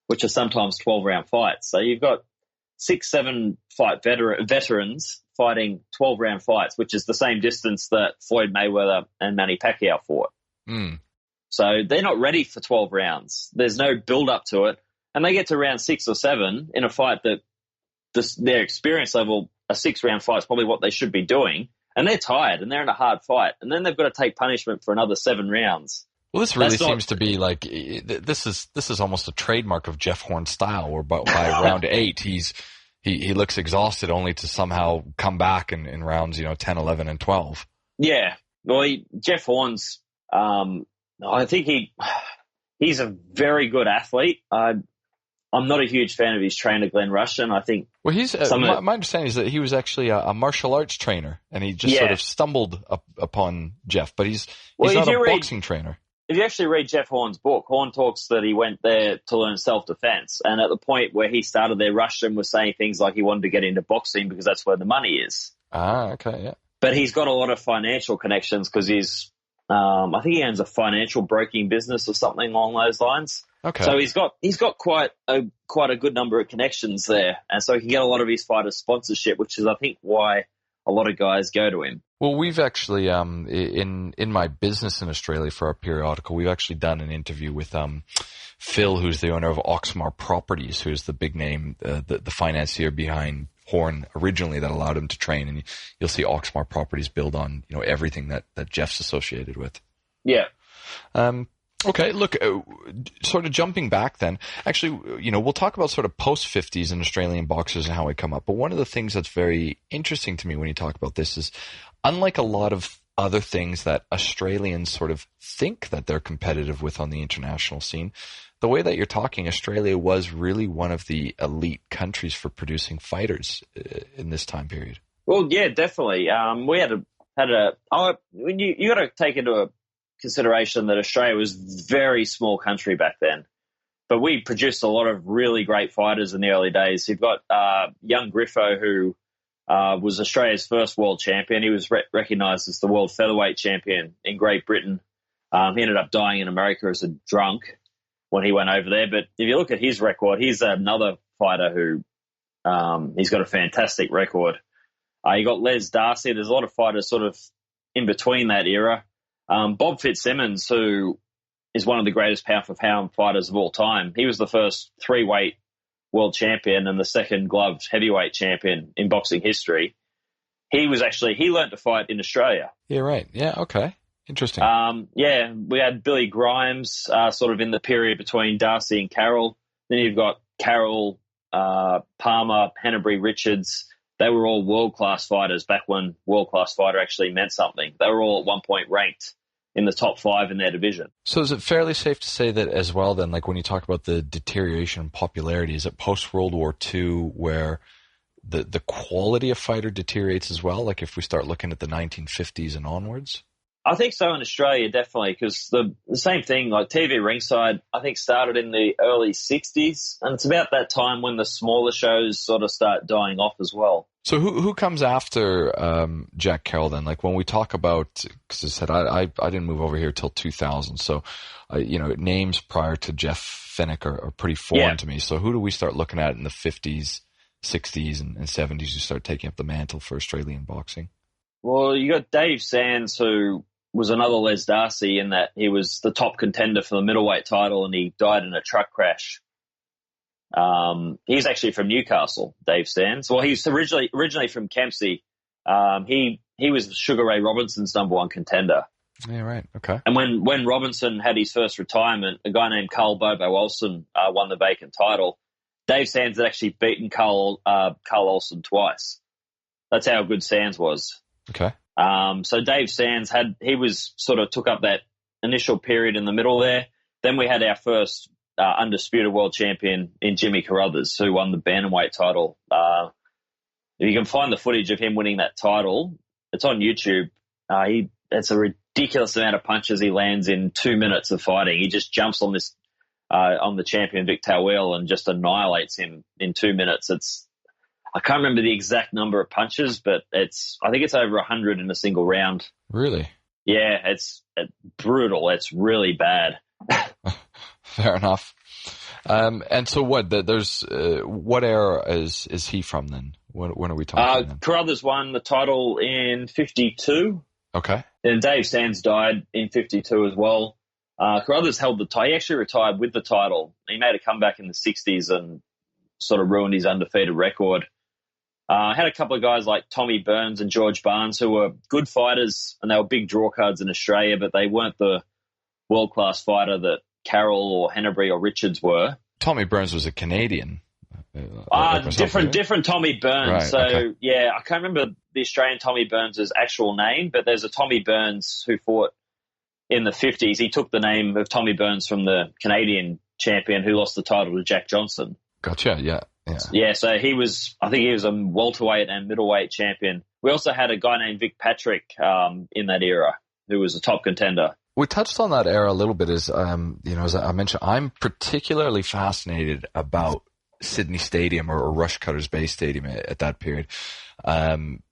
which are sometimes 12-round fights. So you've got 6-7 fight veterans fighting 12-round fights, which is the same distance that Floyd Mayweather and Manny Pacquiao fought. Mm. So they're not ready for 12 rounds. There's no build-up to it. And they get to round 6 or 7 in a fight that their experience level, a 6-round fight is probably what they should be doing. And they're tired and they're in a hard fight. And then they've got to take punishment for another 7 rounds. Well, this really seems to be like this is almost a trademark of Jeff Horn's style, where by round 8 he looks exhausted, only to somehow come back in rounds 10, 11, and 12. Yeah, well, Jeff Horn's I think he's a very good athlete. I'm not a huge fan of his trainer, Glenn Rushton. I think. Well, he's my understanding is that he was actually a martial arts trainer, and he just sort of stumbled upon Jeff. But he's not a boxing trainer. If you actually read Jeff Horn's book, Horn talks that he went there to learn self-defense. And at the point where he started there, Rushton was saying things like he wanted to get into boxing because that's where the money is. Ah, okay, yeah. But he's got a lot of financial connections because I think he owns a financial broking business or something along those lines. Okay. So he's got quite a good number of connections there. And so he can get a lot of his fighters sponsorship, which is, I think, why a lot of guys go to him. Well, we've actually, in my business in Australia for our periodical, we've actually done an interview with Phil, who's the owner of Oxmar Properties, who's the big name, the financier behind Horn originally that allowed him to train. And you'll see Oxmar Properties build on everything that Jeff's associated with. Yeah. Okay, look, sort of jumping back then, actually, we'll talk about sort of post-50s and Australian boxers and how they come up. But one of the things that's very interesting to me when you talk about this is, unlike a lot of other things that Australians sort of think that they're competitive with on the international scene, the way that you're talking, Australia was really one of the elite countries for producing fighters in this time period. Well, yeah, definitely. We you got to take into consideration that Australia was a very small country back then, but we produced a lot of really great fighters in the early days. You've got young Griffo, who was Australia's first world champion. He was recognised as the world featherweight champion in Great Britain. He ended up dying in America as a drunk when he went over there. But if you look at his record, he's another fighter who he's got a fantastic record. You got Les Darcy. There's a lot of fighters sort of in between that era. Bob Fitzsimmons, who is one of the greatest pound-for-pound fighters of all time. He was the first 3-weight world champion and the second gloved heavyweight champion in boxing history. He learned to fight in Australia. Yeah, right. Yeah, okay. Interesting. We had Billy Grimes sort of in the period between Darcy and Carroll. Then you've got Carroll, Palmer, Hanbury, Richards. They were all world-class fighters back when world-class fighter actually meant something. They were all at one point ranked in the top 5 in their division. So is it fairly safe to say that as well then, like when you talk about the deterioration in popularity, is it post-World War II where the quality of fighter deteriorates as well? Like if we start looking at the 1950s and onwards? I think so in Australia, definitely, because the same thing, like TV Ringside, I think started in the early 60s, and it's about that time when the smaller shows sort of start dying off as well. So who comes after Jack Carroll then? Like when we talk about, because I said I didn't move over here till 2000, so names prior to Jeff Fennick are pretty foreign to me. So who do we start looking at in the 50s, 60s, and 70s who start taking up the mantle for Australian boxing? Well, you got Dave Sands, who was another Les Darcy in that he was the top contender for the middleweight title and he died in a truck crash. He's actually from Newcastle, Dave Sands. Well, he's originally from Kempsey, He was Sugar Ray Robinson's number one contender. Yeah, right. Okay. And when Robinson had his first retirement, a guy named Carl Bobo Olsen won the vacant title. Dave Sands had actually beaten Carl Olsen twice. That's how good Sands was. Okay. So Dave Sands took up that initial period in the middle there. Then we had our first undisputed world champion in Jimmy Carruthers, who won the bantamweight title. If you can find the footage of him winning that title, it's on YouTube. It's a ridiculous amount of punches he lands in 2 minutes of fighting. He just jumps on the champion Vic Tawil and just annihilates him in 2 minutes. I can't remember the exact number of punches, but I think it's over 100 in a single round. Really? Yeah, it's brutal. It's really bad. Fair enough. And so what? What era is he from then? When are we talking? Then? Carruthers won the title in 52. Okay. And Dave Sands died in 52 as well. Carruthers held the title. He actually retired with the title. He made a comeback in the 60s and sort of ruined his undefeated record. Had a couple of guys like Tommy Burns and George Barnes who were good fighters, and they were big draw cards in Australia, but they weren't the world-class fighter that Carroll or Henneberry or Richards were. Tommy Burns was a Canadian. Different Tommy Burns. Right, so, okay. yeah, I can't remember the Australian Tommy Burns' actual name, but there's a Tommy Burns who fought in the 50s. He took the name of Tommy Burns from the Canadian champion who lost the title to Jack Johnson. Gotcha, yeah. Yeah, so I think he was a welterweight and middleweight champion. We also had a guy named Vic Patrick in that era who was a top contender. We touched on that era a little bit as I mentioned, I'm particularly fascinated about Sydney Stadium or Rushcutters Bay Stadium at that period. And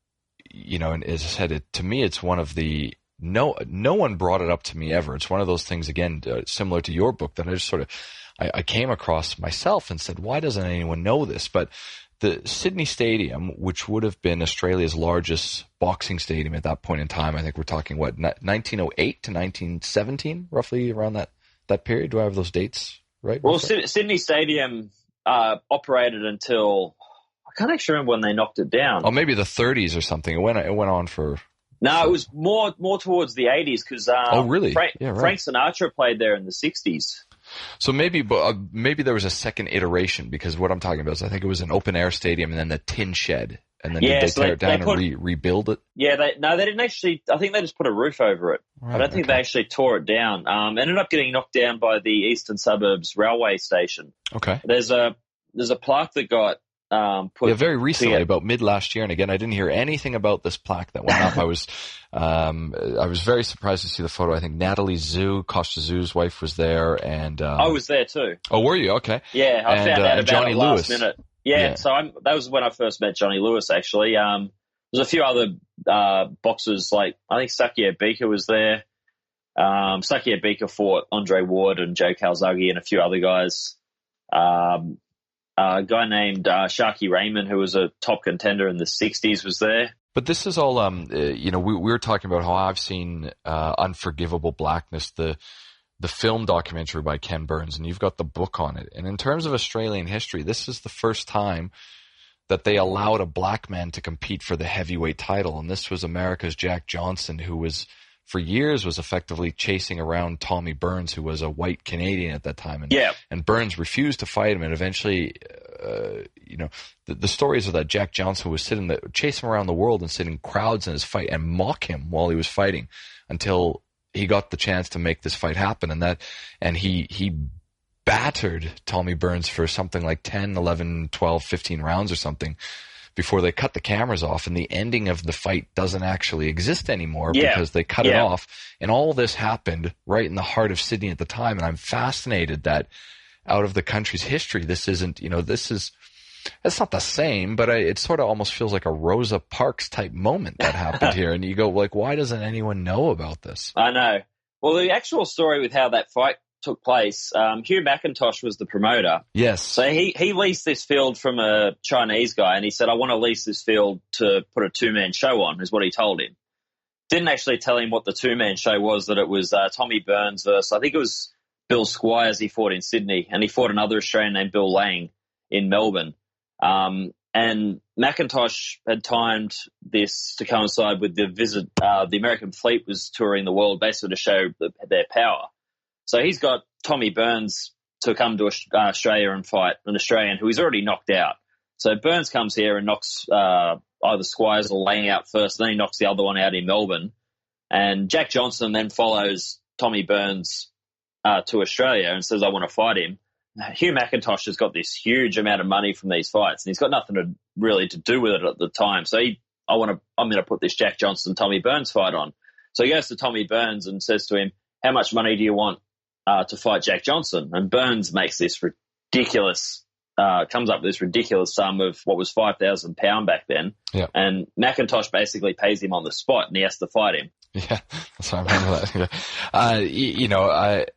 as I said, to me, it's one of the, no one brought it up to me ever. It's one of those things, again, similar to your book, that I just I came across myself and said, why doesn't anyone know this? But the Sydney Stadium, which would have been Australia's largest boxing stadium at that point in time, I think we're talking, 1908 to 1917, roughly around that period? Do I have those dates right? Well, Sydney Stadium operated until, I can't actually remember when they knocked it down. Oh, maybe the 30s or something. It went on for... No, it was more towards the 80s because oh, really? Frank Sinatra played there in the 60s. So maybe there was a second iteration, because what I'm talking about is I think it was an open air stadium and then the tin shed, and then did they tear it down and rebuild it? Yeah, they didn't actually. I think they just put a roof over it. Right, I don't think they actually tore it down. Ended up getting knocked down by the Eastern Suburbs Railway Station. Okay. There's a plaque that got put very recently, about mid last year, and again I didn't hear anything about this plaque that went up. I was very surprised to see the photo. I think Natalie Zhu, Costa Zhu's wife, was there, and I was there too. Oh, were you? Okay. Yeah, I found out about Johnny it Lewis. last minute. Yeah. So that was when I first met Johnny Lewis. Actually, there's a few other boxers, like I think Sakia Bika was there. Sakia Bika fought Andre Ward and Joe Calzaghe and a few other guys. A guy named Sharky Raymond, who was a top contender in the 60s, was there. But this is all, we were talking about how I've seen Unforgivable Blackness, the film documentary by Ken Burns, and you've got the book on it. And in terms of Australian history, this is the first time that they allowed a black man to compete for the heavyweight title. And this was America's Jack Johnson, who for years was effectively chasing around Tommy Burns, who was a white Canadian at that time. And Burns refused to fight him. And eventually, the stories are that Jack Johnson was chase him around the world and sit in crowds in his fight and mock him while he was fighting until he got the chance to make this fight happen. And he battered Tommy Burns for something like 10, 11, 12, 15 rounds or something before they cut the cameras off, and the ending of the fight doesn't actually exist anymore because they cut it off. And all this happened right in the heart of Sydney at the time. And I'm fascinated that out of the country's history, this isn't, it's not the same, but it sort of almost feels like a Rosa Parks type moment that happened here. And you go, like, why doesn't anyone know about this? I know. Well, the actual story with how that fight took place, Hugh McIntosh was the promoter. Yes. So he leased this field from a Chinese guy, and he said, I want to lease this field to put a two-man show on, is what he told him. Didn't actually tell him what the two-man show was, that it was Tommy Burns versus, I think it was Bill Squires he fought in Sydney, and he fought another Australian named Bill Lang in Melbourne. And And McIntosh had timed this to coincide with the visit. The American fleet was touring the world basically to show their power. So he's got Tommy Burns to come to Australia and fight an Australian who he's already knocked out. So Burns comes here and knocks either Squires or Lang out first, then he knocks the other one out in Melbourne. And Jack Johnson then follows Tommy Burns to Australia and says, I want to fight him. Hugh McIntosh has got this huge amount of money from these fights, and he's got nothing to do with it at the time. So I'm going to put this Jack Johnson-Tommy Burns fight on. So he goes to Tommy Burns and says to him, how much money do you want to fight Jack Johnson? And Burns makes this ridiculous, comes up with this ridiculous sum of what was £5,000 back then. Yeah. And McIntosh basically pays him on the spot, and he has to fight him. Yeah, that's I remember that.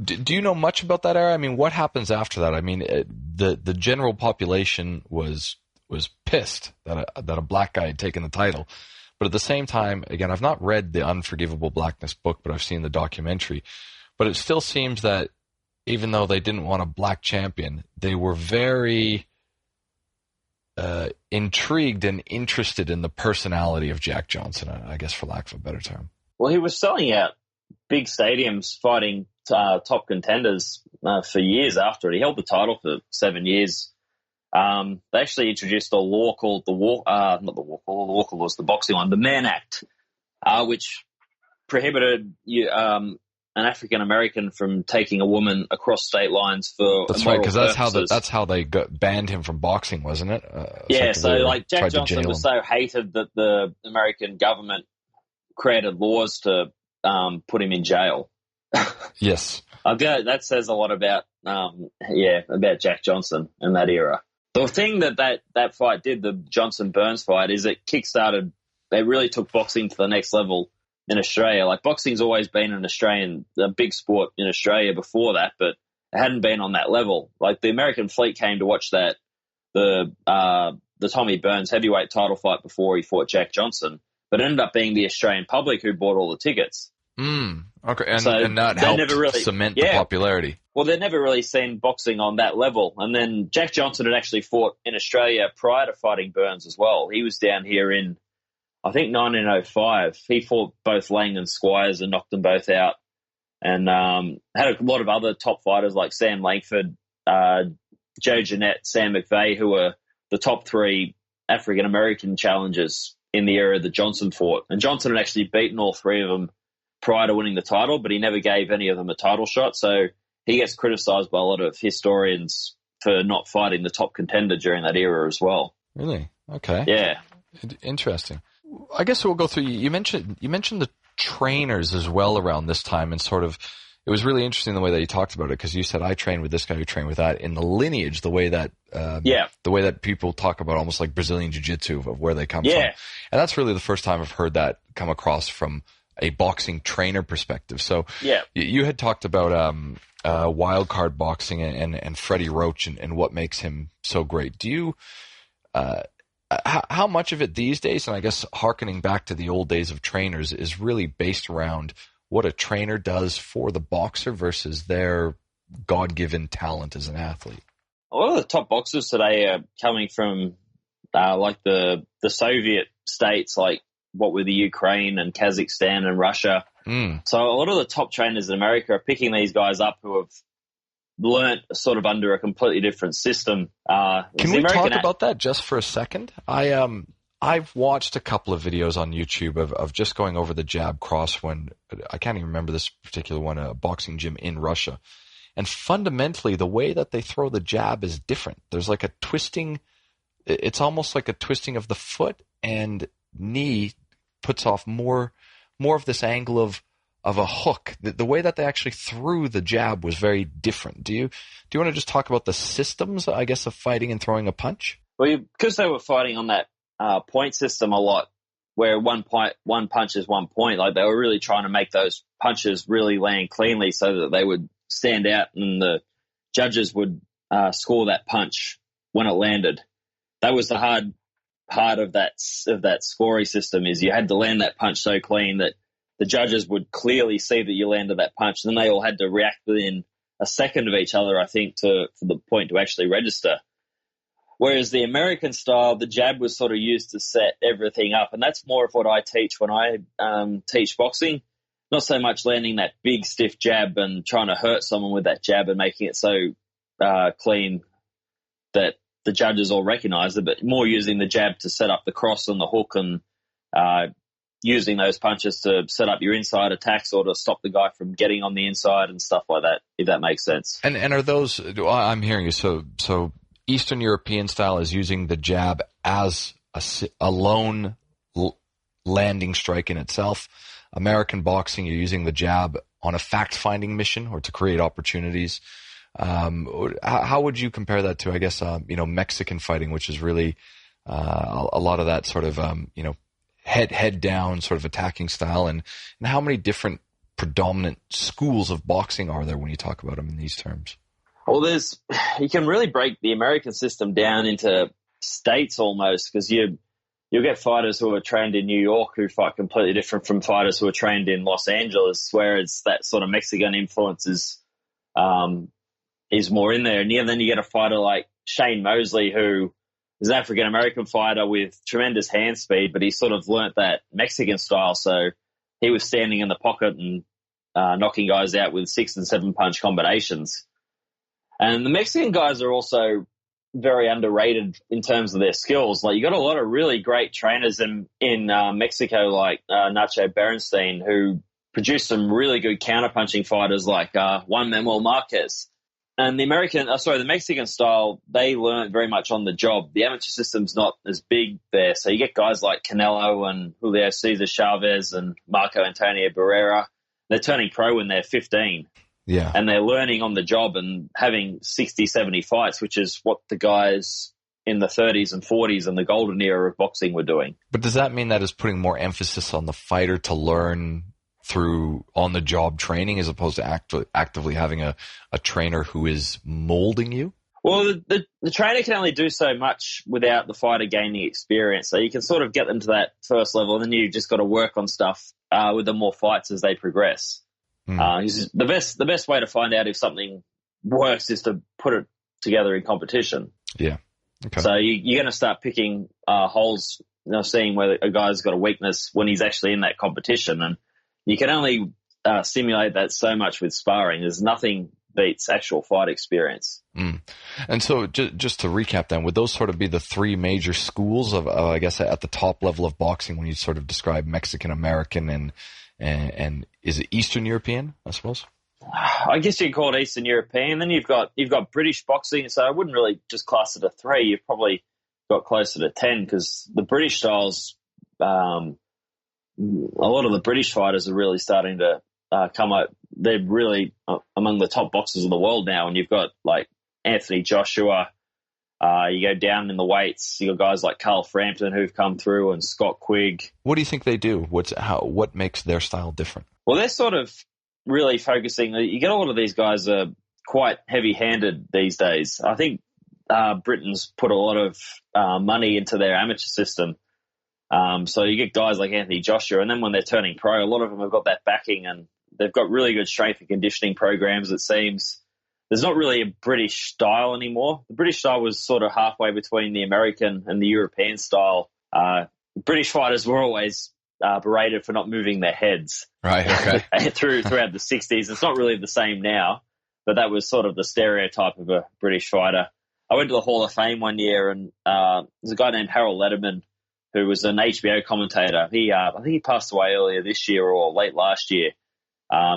Do you know much about that era? I mean, what happens after that? I mean, the general population was pissed that a black guy had taken the title. But at the same time, again, I've not read the Unforgivable Blackness book, but I've seen the documentary. But it still seems that even though they didn't want a black champion, they were very intrigued and interested in the personality of Jack Johnson, I guess, for lack of a better term. Well, he was selling out big stadiums, fighting top contenders for years after it. He held the title for 7 years. They actually introduced a law called the boxing one, the Mann Act, which prohibited an African American from taking a woman across state lines for. That's right, because that's how they banned him from boxing, wasn't it? Jack Johnson was so hated that the American government created laws to put him in jail. Yes, that says a lot about Jack Johnson in that era. The thing that fight did, the Johnson-Burns fight, is it kickstarted. They really took boxing to the next level in Australia. Like, boxing's always been a big sport in Australia before that, but it hadn't been on that level. Like, the American fleet came to watch the Tommy Burns heavyweight title fight before he fought Jack Johnson, but it ended up being the Australian public who bought all the tickets. Okay, and that helped cement the popularity. Well, they'd never really seen boxing on that level. And then Jack Johnson had actually fought in Australia prior to fighting Burns as well. He was down here in, I think, 1905. He fought both Lang and Squires and knocked them both out. And had a lot of other top fighters like Sam Langford, Joe Jeanette, Sam McVeigh, who were the top three African-American challengers in the era that Johnson fought. And Johnson had actually beaten all three of them prior to winning the title, but he never gave any of them a title shot. So he gets criticised by a lot of historians for not fighting the top contender during that era as well. Really? Okay. Yeah. Interesting. I guess we'll go through. You mentioned the trainers as well around this time, and sort of it was really interesting the way that you talked about it, because you said I trained with this guy, you trained with that. In the lineage, the way that the way that people talk about almost like Brazilian Jiu-Jitsu of where they come from, and that's really the first time I've heard that come across from a boxing trainer perspective. So you had talked about wild card boxing and Freddie Roach and what makes him so great. Do you how much of it these days, and I guess hearkening back to the old days of trainers, is really based around what a trainer does for the boxer versus their God-given talent as an athlete? A lot of the top boxers today are coming from like the Soviet states, like what were the Ukraine and Kazakhstan and Russia. So a lot of the top trainers in America are picking these guys up who have learnt sort of under a completely different system. Can we talk about that just for a second? I've watched a couple of videos on YouTube of just going over the jab cross when, I can't even remember this particular one, a boxing gym in Russia. And fundamentally, the way that they throw the jab is different. There's like a twisting, it's almost like a twisting of the foot, and knee puts off more of this angle of a hook. The way that they actually threw the jab was very different. Do you want to just talk about the systems, I guess, of fighting and throwing a punch? Well, because they were fighting on that point system a lot, where one punch is 1 point. Like, they were really trying to make those punches really land cleanly so that they would stand out and the judges would score that punch when it landed. That was the hard part of that scoring system, is you had to land that punch so clean that the judges would clearly see that you landed that punch. And then they all had to react within a second of each other, I think, for the point to actually register. Whereas the American style, the jab was sort of used to set everything up. And that's more of what I teach when I teach boxing. Not so much landing that big, stiff jab and trying to hurt someone with that jab and making it so clean that the judges all recognize it, but more using the jab to set up the cross and the hook and using those punches to set up your inside attacks or to stop the guy from getting on the inside and stuff like that, if that makes sense. And are those, I'm hearing you, so Eastern European style is using the jab as a lone landing strike in itself. American boxing, you're using the jab on a fact-finding mission or to create opportunities. How would you compare that to, I guess, Mexican fighting, which is really a lot of that sort of, head down sort of attacking style, and how many different predominant schools of boxing are there when you talk about them in these terms? Well, you can really break the American system down into states almost, because you'll get fighters who are trained in New York who fight completely different from fighters who are trained in Los Angeles, where it's that sort of Mexican influence is more in there. And then you get a fighter like Shane Mosley, who is an African-American fighter with tremendous hand speed, but he sort of learnt that Mexican style. So he was standing in the pocket and knocking guys out with 6 and 7 punch combinations. And the Mexican guys are also very underrated in terms of their skills. Like, you got a lot of really great trainers in Mexico, like Nacho Berenstein, who produced some really good counterpunching fighters like Juan Manuel Marquez. And the Mexican style, they learn very much on the job. The amateur system's not as big there. So you get guys like Canelo and Julio Cesar Chavez and Marco Antonio Barrera. They're turning pro when they're 15. Yeah. And they're learning on the job and having 60, 70 fights, which is what the guys in the 30s and 40s and the golden era of boxing were doing. But does that mean that is putting more emphasis on the fighter to learn through on-the-job training as opposed to actively having a trainer who is molding you? Well, the trainer can only do so much without the fighter gaining experience. So you can sort of get them to that first level, and then you've just got to work on stuff with them more fights as they progress. The best way to find out if something works is to put it together in competition. Yeah. Okay. So you're going to start picking holes, seeing whether a guy's got a weakness when he's actually in that competition. And you can only simulate that so much with sparring. There's nothing beats actual fight experience. And so just to recap then, would those sort of be the three major schools of, I guess, at the top level of boxing when you sort of describe Mexican, American, and is it Eastern European, I suppose? I guess you can call it Eastern European. Then you've got British boxing, so I wouldn't really just class it a 3. You've probably got closer to 10 because the British styles, a lot of the British fighters are really starting to come up. They're really among the top boxers in the world now, and you've got like Anthony Joshua. You go down in the weights, you got guys like Carl Frampton who've come through and Scott Quigg. What do you think they do? What makes their style different? Well, they're sort of really focusing. You get a lot of these guys are quite heavy-handed these days. I think Britain's put a lot of money into their amateur system. So you get guys like Anthony Joshua, and then when they're turning pro, a lot of them have got that backing and they've got really good strength and conditioning programs, it seems. There's not really a British style anymore. The British style was sort of halfway between the American and the European style. British fighters were always berated for not moving their heads. Right, okay. throughout the 60s. It's not really the same now, but that was sort of the stereotype of a British fighter. I went to the Hall of Fame one year, and there's a guy named Harold Lederman who was an HBO commentator. I think he passed away earlier this year or late last year.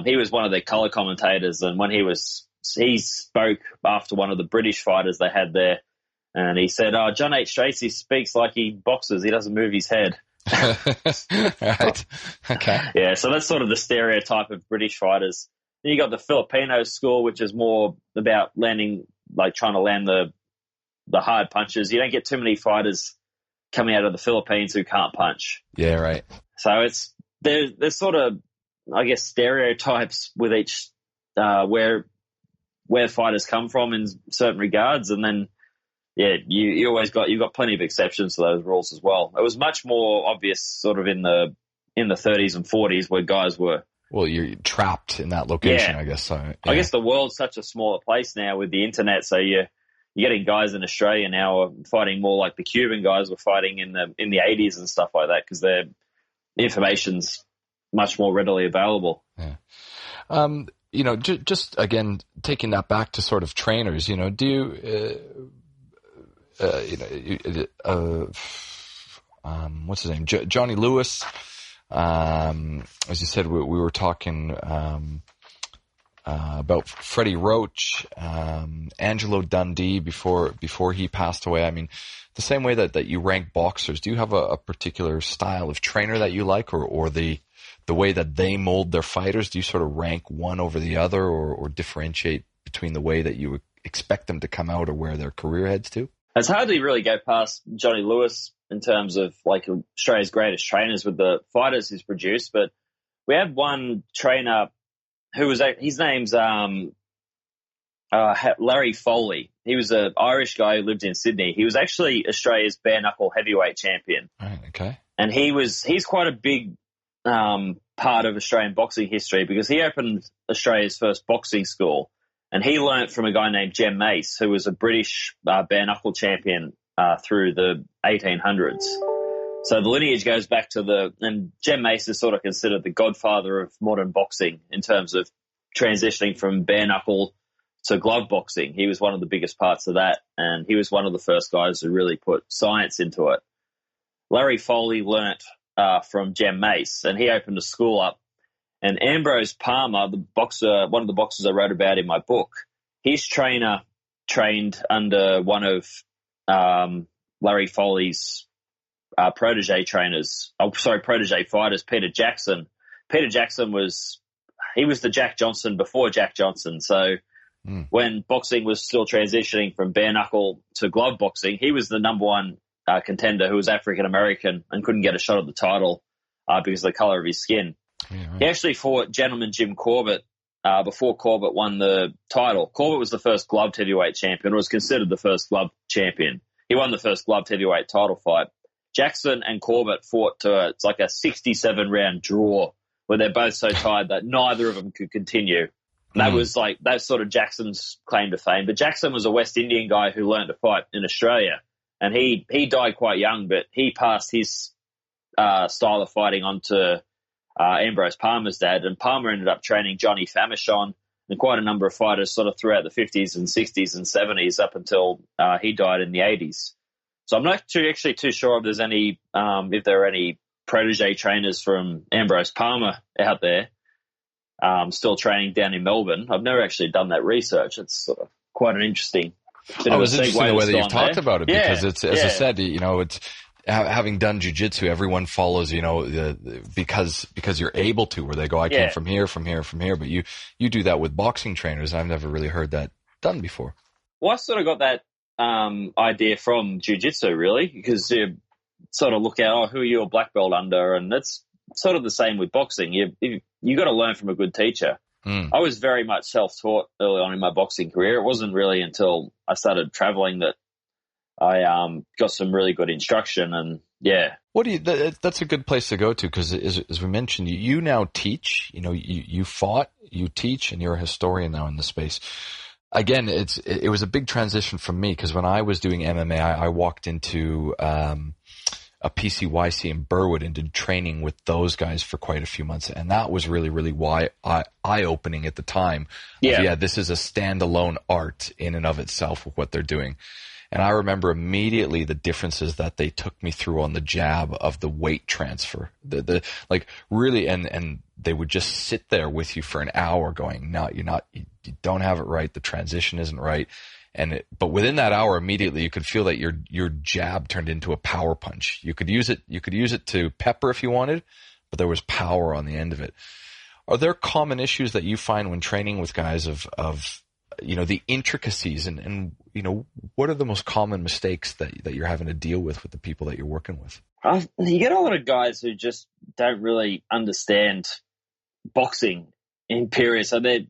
He was one of their colour commentators, and when he spoke after one of the British fighters they had there, and he said, John H. Tracy speaks like he boxes. He doesn't move his head. Right. Okay. Yeah, so that's sort of the stereotype of British fighters. Then you got the Filipino school, which is more about landing, like trying to land the hard punches. You don't get too many fighters coming out of the Philippines who can't punch. Yeah, right. So there's sort of, I guess, stereotypes with each where fighters come from in certain regards, and then you've got plenty of exceptions to those rules as well. It was much more obvious sort of in the 30s and 40s where guys were. Well, you're trapped in that location, I guess. So, yeah. I guess the world's such a smaller place now with the internet, so you you're getting guys in Australia now are fighting more like the Cuban guys were fighting in the 80s and stuff like that, because the information's much more readily available. Yeah. Just again, taking that back to sort of trainers, do you, what's his name? Johnny Lewis. As you said, we were talking about Freddie Roach, Angelo Dundee before he passed away. I mean, the same way that you rank boxers, do you have a particular style of trainer that you like, or the way that they mold their fighters? Do you sort of rank one over the other, or differentiate between the way that you expect them to come out or where their career heads to? It's hard to really go past Johnny Lewis in terms of like Australia's greatest trainers with the fighters he's produced, but we had one trainer who was, his name's Larry Foley. He was an Irish guy who lived in Sydney. He was actually Australia's bare knuckle heavyweight champion. Right, okay. And he's quite a big part of Australian boxing history, because he opened Australia's first boxing school, and he learnt from a guy named Jem Mace, who was a British bare knuckle champion through the 1800s. So the lineage goes back to and Jem Mace is sort of considered the godfather of modern boxing in terms of transitioning from bare knuckle to glove boxing. He was one of the biggest parts of that, and he was one of the first guys who really put science into it. Larry Foley learnt from Jem Mace, and he opened a school up. And Ambrose Palmer, the boxer, one of the boxers I wrote about in my book, his trainer trained under one of Larry Foley's protege fighters, Peter Jackson. Peter Jackson was the Jack Johnson before Jack Johnson. So when boxing was still transitioning from bare knuckle to glove boxing, he was the number one contender who was African American and couldn't get a shot at the title because of the color of his skin. Yeah, right. He actually fought gentleman Jim Corbett before Corbett won the title. Corbett was the first gloved heavyweight champion, or was considered the first gloved champion. He won the first gloved heavyweight title fight. Jackson and Corbett fought it's like a 67-round draw where they're both so tired that neither of them could continue. And that's sort of Jackson's claim to fame. But Jackson was a West Indian guy who learned to fight in Australia, and he died quite young, but he passed his style of fighting on to Ambrose Palmer's dad, and Palmer ended up training Johnny Famechon and quite a number of fighters sort of throughout the 50s and 60s and 70s up until he died in the 80s. So I'm not actually too sure if there's any, if there are any protege trainers from Ambrose Palmer out there still training down in Melbourne. I've never actually done that research. It's sort of quite an interesting bit of a segue. It was interesting the way that you've talked there. about it, because it's, as I said, it's having done jiu-jitsu, everyone follows, because you're able to, where they go, I came from here, but you do that with boxing trainers. I've never really heard that done before. Well, I sort of got that idea from jiu-jitsu, really, because you sort of look at, who are you a black belt under? And that's sort of the same with boxing. You got to learn from a good teacher. I was very much self-taught early on in my boxing career. It wasn't really until I started traveling that I got some really good instruction, and that's a good place to go to, because as we mentioned, you now teach. You fought, you teach, and you're a historian now in the space. Again, it was a big transition for me, because when I was doing MMA, I walked into a PCYC in Burwood and did training with those guys for quite a few months, and that was really, really eye-opening at the time. This is a standalone art in and of itself with what they're doing. And I remember immediately the differences that they took me through on the jab of the weight transfer. Really, and they would just sit there with you for an hour going, no, you don't have it right. The transition isn't right. But within that hour, immediately you could feel that your jab turned into a power punch. You could use it to pepper if you wanted, but there was power on the end of it. Are there common issues that you find when training with guys of the intricacies and what are the most common mistakes that you're having to deal with the people that you're working with? You get a lot of guys who just don't really understand boxing in periods. So they're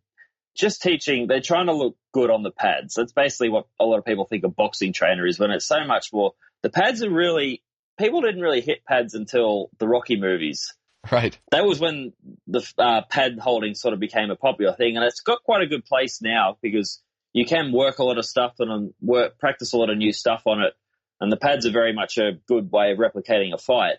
just teaching, they're trying to look good on the pads. That's basically what a lot of people think a boxing trainer is, when it's so much more. The pads are really, people didn't really hit pads until the Rocky movies. Right. That was when the pad holding sort of became a popular thing, and it's got quite a good place now, because you can work a lot of stuff and practice a lot of new stuff on it. And the pads are very much a good way of replicating a fight.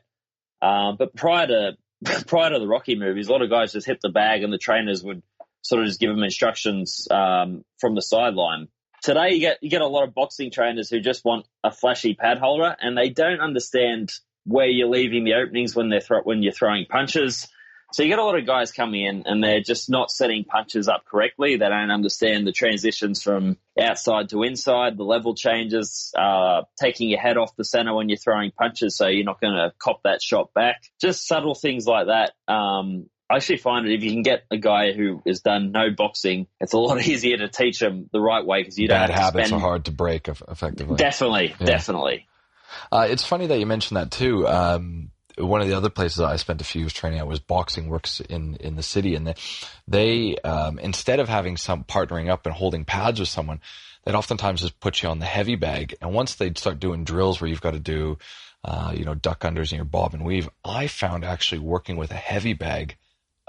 But prior to the Rocky movies, a lot of guys just hit the bag and the trainers would sort of just give them instructions from the sideline. Today, you get a lot of boxing trainers who just want a flashy pad holder, and they don't understand where you're leaving the openings when you're throwing punches. So you get a lot of guys coming in, and they're just not setting punches up correctly. They don't understand the transitions from outside to inside, the level changes, taking your head off the center when you're throwing punches so you're not going to cop that shot back. Just subtle things like that. I actually find that if you can get a guy who has done no boxing, it's a lot easier to teach him the right way because you don't have to Bad habits are hard to break effectively. Definitely. It's funny that you mentioned that too. One of the other places I spent a few years training at was Boxing Works in the city, and they instead of having some partnering up and holding pads with someone, they'd oftentimes just put you on the heavy bag. And once they'd start doing drills where you've got to do duck unders and your bob and weave, I found actually working with a heavy bag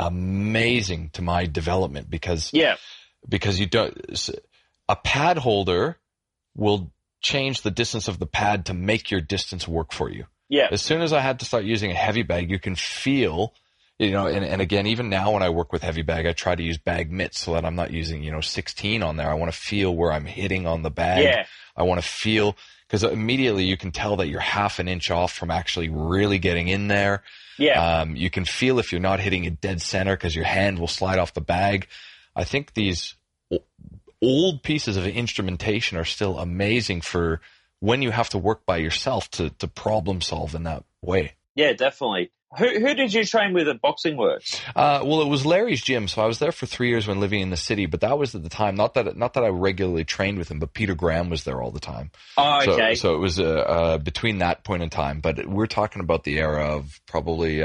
amazing to my development because you don't, a pad holder will change the distance of the pad to make your distance work for you. Yeah. As soon as I had to start using a heavy bag, you can feel, and again, even now when I work with heavy bag, I try to use bag mitts so that I'm not using, 16 on there. I want to feel where I'm hitting on the bag. Yeah. I want to feel, because immediately you can tell that you're half an inch off from actually really getting in there. Yeah. You can feel if you're not hitting it dead center because your hand will slide off the bag. I think these old pieces of instrumentation are still amazing for when you have to work by yourself to problem solve in that way. Yeah, definitely. Who did you train with at Boxing Works? Well, it was Larry's gym. So I was there for 3 years when living in the city, but that was at the time, not that I regularly trained with him, but Peter Graham was there all the time. Oh, okay. So it was between that point in time, but we're talking about the era of probably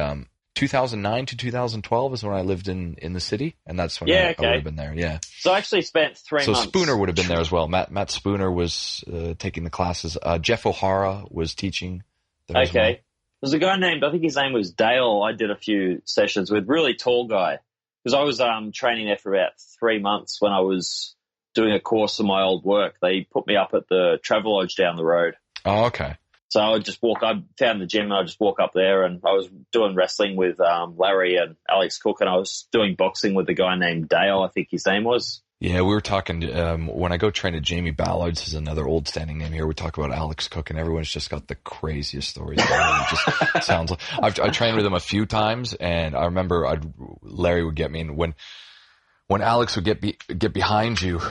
2009 to 2012 is when I lived in the city, and that's when I would have been there. Yeah. So I actually spent 3 months. So Spooner would have been there as well. Matt Spooner was taking the classes. Jeff O'Hara was teaching there as well. There's a guy named, I think his name was Dale, I did a few sessions with, really tall guy. Because I was training there for about 3 months when I was doing a course in my old work. They put me up at the Travel Lodge down the road. Oh, okay. So I would just I found the gym and I'd just walk up there, and I was doing wrestling with Larry and Alex Cook, and I was doing boxing with a guy named Dale, I think his name was. Yeah, we were talking, when I go train at Jamie Ballard's, is another old standing name here, we talk about Alex Cook, and everyone's just got the craziest stories. It just sounds like, I trained with him a few times, and I remember Larry would get me, and when Alex would get behind you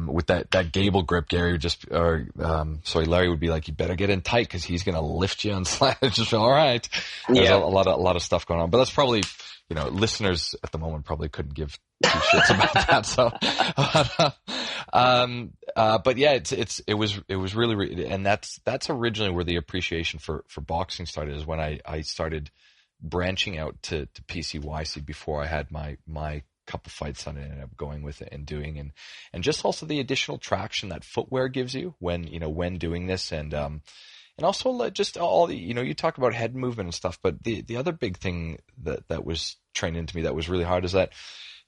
with that gable grip, Larry would be like, you better get in tight because he's going to lift you and slide. It's just all right. There's a lot of stuff going on, but that's probably, listeners at the moment probably couldn't give two shits about that. So, but yeah, it was really, and that's originally where the appreciation for boxing started, is when I started branching out to PCYC before I had my couple fights that I ended up going with it and doing, and just also the additional traction that footwear gives you when doing this, and also just all, you talk about head movement and stuff, but the other big thing that was trained into me that was really hard is that,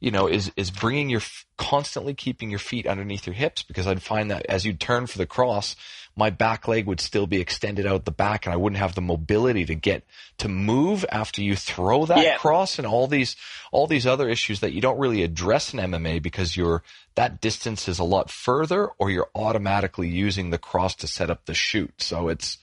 is bringing constantly keeping your feet underneath your hips, because I'd find that as you turn for the cross, my back leg would still be extended out the back, and I wouldn't have the mobility to move after you throw that cross, and all these other issues that you don't really address in MMA because that distance is a lot further, or you're automatically using the cross to set up the shoot. So it's,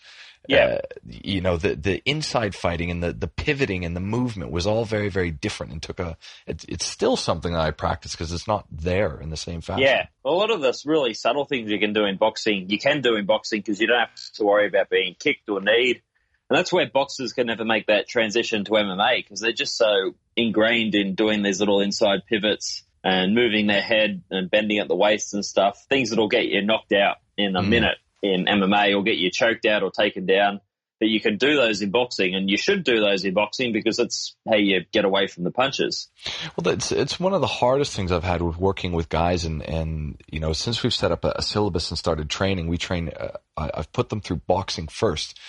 the inside fighting and the pivoting and the movement was all very, very different, and it's still something that I practice because it's not there in the same fashion. Yeah. A lot of this really subtle things you can do in boxing because you don't have to worry about being kicked or kneed. And that's where boxers can never make that transition to MMA, because they're just so ingrained in doing these little inside pivots and moving their head and bending at the waist and stuff, things that'll get you knocked out in a minute. In MMA, or get you choked out or taken down. But you can do those in boxing, and you should do those in boxing because it's how you get away from the punches. Well, it's one of the hardest things I've had with working with guys, and since we've set up a syllabus and started training, I've put them through boxing first,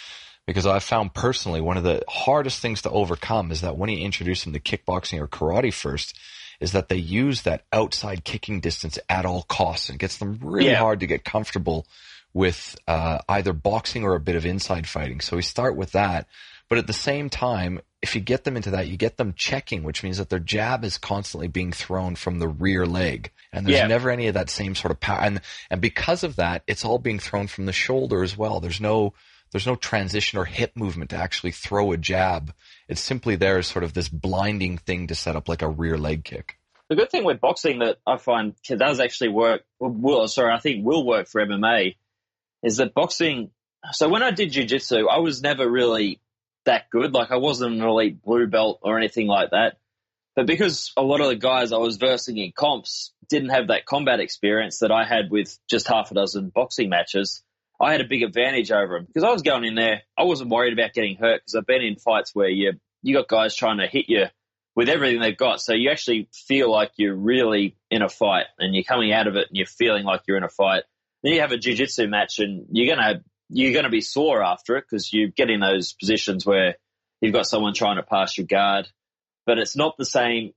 because I've found personally one of the hardest things to overcome is that when you introduce them to kickboxing or karate first, is that they use that outside kicking distance at all costs, and it gets them really hard to get comfortable with either boxing or a bit of inside fighting. So we start with that. But at the same time, if you get them into that, you get them checking, which means that their jab is constantly being thrown from the rear leg. And there's never any of that same sort of power. And because of that, it's all being thrown from the shoulder as well. There's no transition or hip movement to actually throw a jab. It's simply there as sort of this blinding thing to set up like a rear leg kick. The good thing with boxing that I find does actually work, I think will work for MMA, is that boxing, so when I did jiu-jitsu, I was never really that good. Like, I wasn't an elite blue belt or anything like that. But because a lot of the guys I was versing in comps didn't have that combat experience that I had with just half a dozen boxing matches, I had a big advantage over them. Because I was going in there, I wasn't worried about getting hurt, because I've been in fights where you got guys trying to hit you with everything they've got. So you actually feel like you're really in a fight, and you're coming out of it and you're feeling like you're in a fight. Then you have a jiu-jitsu match, and you're gonna be sore after it, because you get in those positions where you've got someone trying to pass your guard, but it's not the same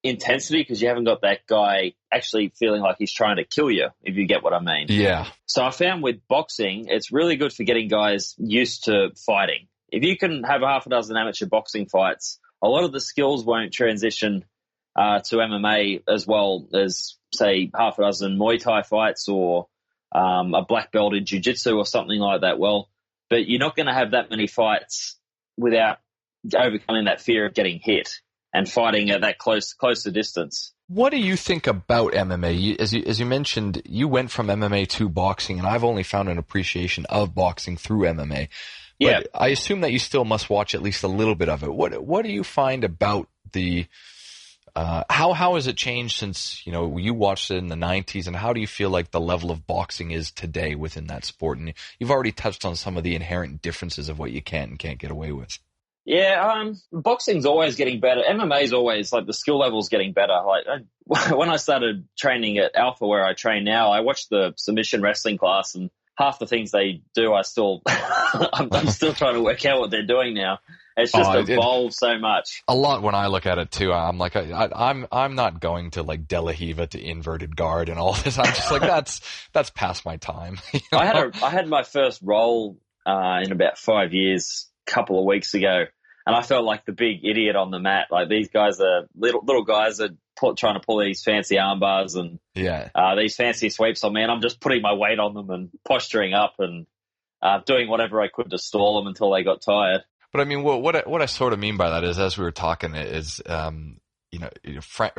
intensity because you haven't got that guy actually feeling like he's trying to kill you, if you get what I mean. Yeah. So I found with boxing, it's really good for getting guys used to fighting. If you can have half a dozen amateur boxing fights, a lot of the skills won't transition to MMA as well as, say, half a dozen Muay Thai fights or a black belt in jiu-jitsu or something like that. Well, but you're not going to have that many fights without overcoming that fear of getting hit and fighting at that closer distance. What do you think about MMA? As you mentioned, you went from MMA to boxing, and I've only found an appreciation of boxing through MMA. But I assume that you still must watch at least a little bit of it. What do you find about the how has it changed since you watched it in the 90s, and how do you feel like the level of boxing is today within that sport? And you've already touched on some of the inherent differences of what you can and can't get away with. Yeah, boxing's always getting better. MMA's always, like, the skill level's getting better. Like, when I started training at Alpha, where I train now, I watched the submission wrestling class, and half the things they do, I'm still trying to work out what they're doing now. It's just evolved so much. A lot when I look at it too. I'm like, I'm not going to like De La Hiva to inverted guard and all this. I'm just like, that's past my time. I had my first role in about 5 years, a couple of weeks ago, and I felt like the big idiot on the mat. Like, these guys are little guys are trying to pull these fancy arm bars and these fancy sweeps on me, and I'm just putting my weight on them and posturing up and doing whatever I could to stall them until they got tired. But I mean, what I sort of mean by that is, as we were talking, is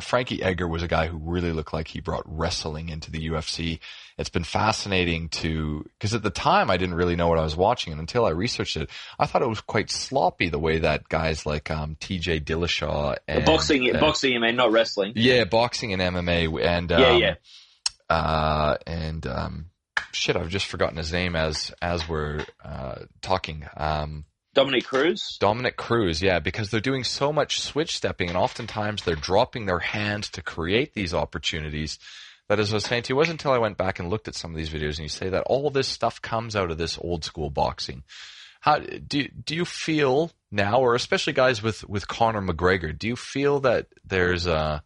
Frankie Edgar was a guy who really looked like he brought wrestling into the UFC. It's been fascinating because at the time I didn't really know what I was watching, and until I researched it, I thought it was quite sloppy the way that guys like TJ Dillashaw and boxing, you mean, not wrestling? Yeah, boxing and MMA and shit, I've just forgotten his name as we're talking. Dominic Cruz, yeah, because they're doing so much switch stepping, and oftentimes they're dropping their hands to create these opportunities. That, as I was saying to you, it wasn't until I went back and looked at some of these videos, and you say that all this stuff comes out of this old school boxing. How do you feel now, or especially guys with Conor McGregor, do you feel that there's an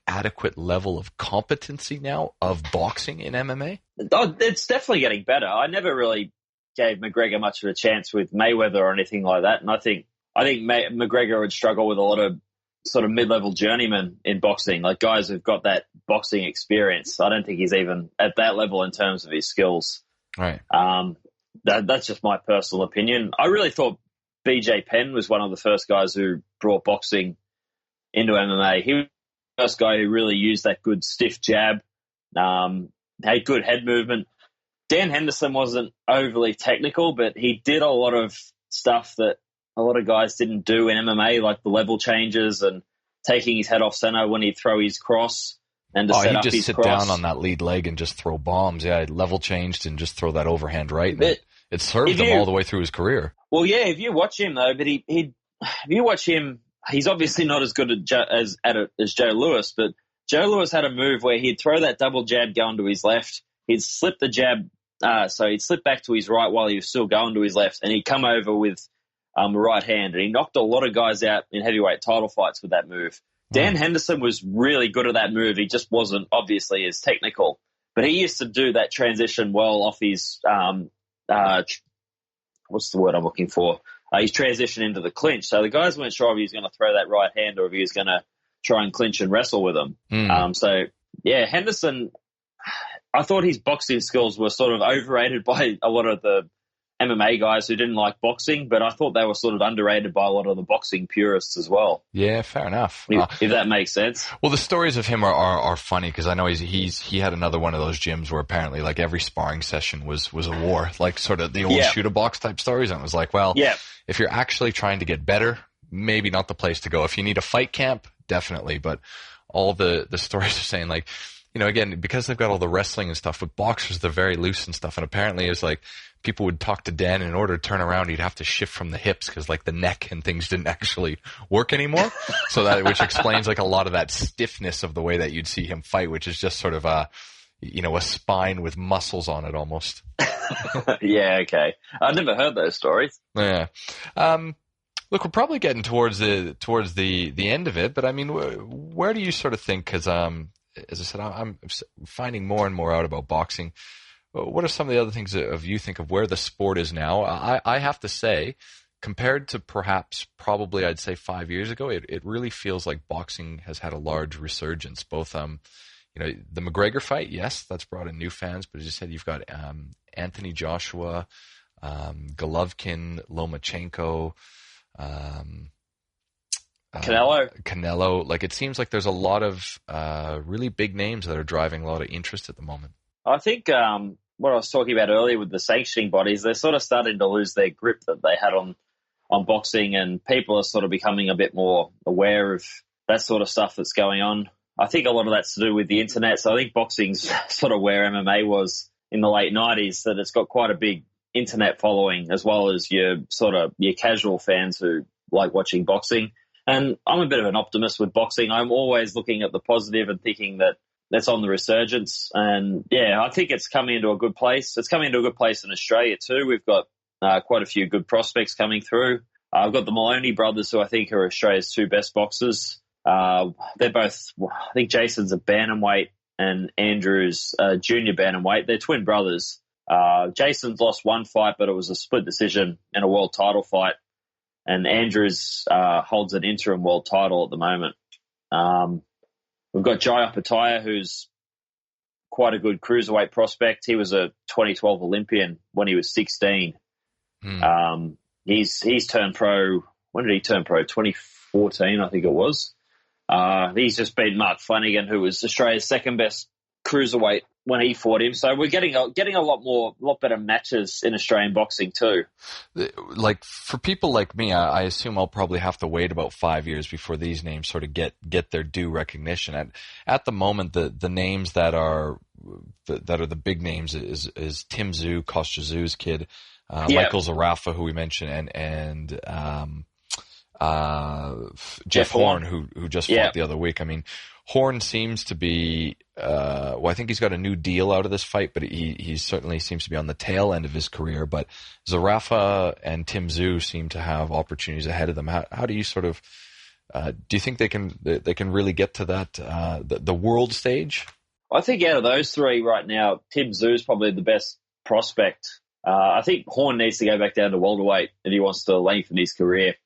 adequate level of competency now of boxing in MMA? It's definitely getting better. I never really gave McGregor much of a chance with Mayweather or anything like that, and I think McGregor would struggle with a lot of sort of mid-level journeymen in boxing, like guys who've got that boxing experience. I don't think he's even at that level in terms of his skills. Right. That's just my personal opinion. I really thought BJ Penn was one of the first guys who brought boxing into MMA. He was the first guy who really used that good stiff jab, had good head movement. Dan Henderson wasn't overly technical, but he did a lot of stuff that a lot of guys didn't do in MMA, like the level changes and taking his head off center when he'd throw his cross and to set up his cross. He'd just sit down on that lead leg and just throw bombs. Yeah, level changed and just throw that overhand right. And it served him all the way through his career. Well, yeah, if you watch him, though, but if you watch him, he's obviously not as good as Joe Louis, but Joe Louis had a move where he'd throw that double jab going to his left. He'd slip the jab. So he'd slip back to his right while he was still going to his left, and he'd come over with the right hand, and he knocked a lot of guys out in heavyweight title fights with that move. Dan Henderson was really good at that move. He just wasn't obviously as technical. But he used to do that transition well off his, what's the word I'm looking for? His transition into the clinch. So the guys weren't sure if he was going to throw that right hand or if he was going to try and clinch and wrestle with him. Henderson, I thought his boxing skills were sort of overrated by a lot of the MMA guys who didn't like boxing, but I thought they were sort of underrated by a lot of the boxing purists as well. Yeah, fair enough. If that makes sense. Well, the stories of him are funny because I know he had another one of those gyms where apparently like every sparring session was a war, like sort of the old shoot a box type stories. And it was like, well, if you're actually trying to get better, maybe not the place to go. If you need a fight camp, definitely. But all the stories are saying like, again, because they've got all the wrestling and stuff, with boxers, they're very loose and stuff. And apparently it's like people would talk to Dan, and in order to turn around, he'd have to shift from the hips because like the neck and things didn't actually work anymore. Which explains like a lot of that stiffness of the way that you'd see him fight, which is just sort of a spine with muscles on it almost. Yeah. Okay. I've never heard those stories. Yeah. Look, we're probably getting towards the end of it, but I mean, where do you sort of think, because, as I said, I'm finding more and more out about boxing. What are some of the other things of you think of where the sport is now? I have to say, compared to probably I'd say 5 years ago, it really feels like boxing has had a large resurgence. Both, the McGregor fight, yes, that's brought in new fans, but as you said, you've got Anthony Joshua, Golovkin, Lomachenko, Canelo. Like, it seems like there's a lot of really big names that are driving a lot of interest at the moment. I think what I was talking about earlier with the sanctioning bodies, they're sort of starting to lose their grip that they had on boxing, and people are sort of becoming a bit more aware of that sort of stuff that's going on. I think a lot of that's to do with the internet. So I think boxing's sort of where MMA was in the late 90s, that it's got quite a big internet following, as well as your casual fans who like watching boxing. And I'm a bit of an optimist with boxing. I'm always looking at the positive and thinking that that's on the resurgence. And, yeah, I think it's coming into a good place. It's coming into a good place in Australia too. We've got quite a few good prospects coming through. I've got the Maloney brothers, who I think are Australia's two best boxers. They're both, I think Jason's a bantamweight and Andrew's junior bantamweight. They're twin brothers. Jason's lost one fight, but it was a split decision in a world title fight. And Andrews holds an interim world title at the moment. We've got Jai Opataya, who's quite a good cruiserweight prospect. He was a 2012 Olympian when he was 16. He's turned pro. When did he turn pro? 2014, I think it was. He's just beat Mark Flanagan, who was Australia's second best cruiserweight when he fought him. So we're getting a lot better matches in Australian boxing too. Like, for people like me, I assume I'll probably have to wait about 5 years before these names sort of get their due recognition. At the moment, the names that are the big names is Tim Tszyu, Kostya Tszyu's kid, Michael Zarafa, who we mentioned, and Jeff Horn, who just fought the other week. I mean, Horn seems to be, I think he's got a new deal out of this fight, but he certainly seems to be on the tail end of his career. But Zarafa and Tim Tszyu seem to have opportunities ahead of them. How do you sort of, do you think they can really get to that, the world stage? I think out of those three right now, Tim Tszyu is probably the best prospect. I think Horn needs to go back down to welterweight if he wants to lengthen his career.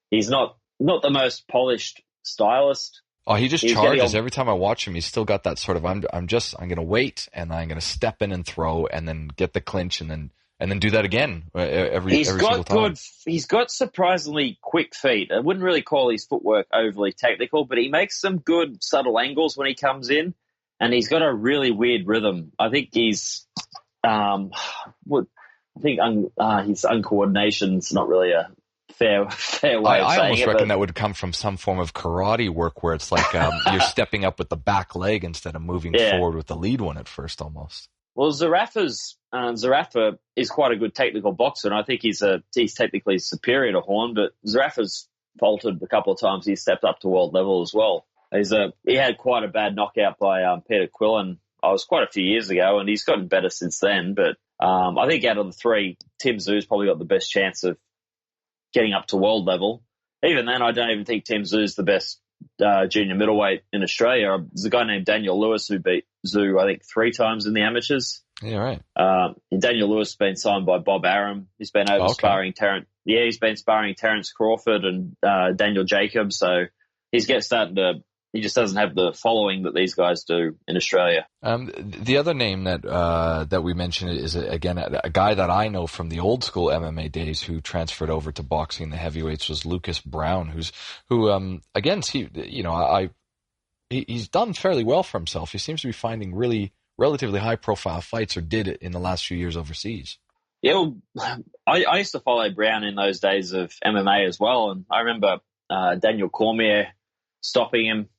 He's not the most polished stylist. Oh, he just charges every time I watch him. He's still got that sort of I'm going to wait, and I'm going to step in and throw, and then get the clinch, and then do that again every single time. He's got surprisingly quick feet. I wouldn't really call his footwork overly technical, but he makes some good subtle angles when he comes in, and he's got a really weird rhythm. I think his uncoordination's not really a fair way of saying it. I almost reckon that would come from some form of karate work where it's like you're stepping up with the back leg instead of moving forward with the lead one at first almost. Well, Zarafa is quite a good technical boxer, and I think he's technically superior to Horn, but Zarafa's faltered a couple of times. He's stepped up to world level as well. He had quite a bad knockout by Peter Quillen. I was quite a few years ago, and he's gotten better since then. But I think out of the three, Tim Tszyu's probably got the best chance of getting up to world level. Even then, I don't even think Tim Tszyu's the best junior middleweight in Australia. There's a guy named Daniel Lewis who beat Zoo, I think, 3 times in the amateurs. Yeah, right. And Daniel Lewis has been signed by Bob Arum. He's been over sparring Terrence. Yeah, he's been sparring Terrence Crawford and Daniel Jacobs. So he's starting to. He just doesn't have the following that these guys do in Australia. The other name that we mentioned is, again, a guy that I know from the old school MMA days who transferred over to boxing in the heavyweights was Lucas Brown, who again, he's done fairly well for himself. He seems to be finding really relatively high-profile fights, or did it in the last few years overseas. Yeah, well, I used to follow Brown in those days of MMA as well, and I remember Daniel Cormier stopping him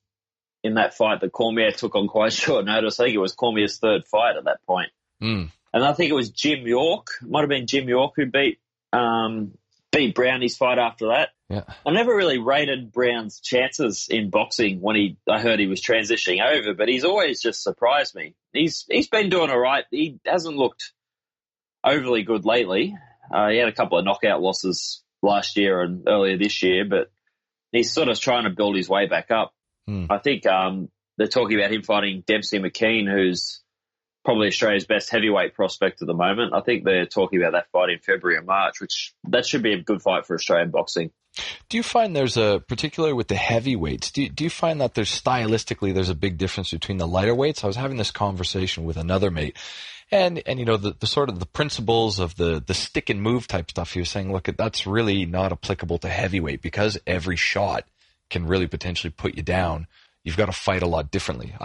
in that fight that Cormier took on quite short notice. I think it was Cormier's 3rd fight at that point. And I think it was Jim York. It might have been Jim York who beat Brown his fight after that. Yeah. I never really rated Brown's chances in boxing when I heard he was transitioning over, but he's always just surprised me. He's been doing all right. He hasn't looked overly good lately. He had a couple of knockout losses last year and earlier this year, but he's sort of trying to build his way back up. I think they're talking about him fighting Dempsey McKean, who's probably Australia's best heavyweight prospect at the moment. I think they're talking about that fight in February or March, which that should be a good fight for Australian boxing. Do you find particularly with the heavyweights, do you find that there's a big difference between the lighter weights? I was having this conversation with another mate, and the sort of the principles of the stick and move type stuff. He was saying, look, that's really not applicable to heavyweight because every shot can really potentially put you down. You've got to fight a lot differently.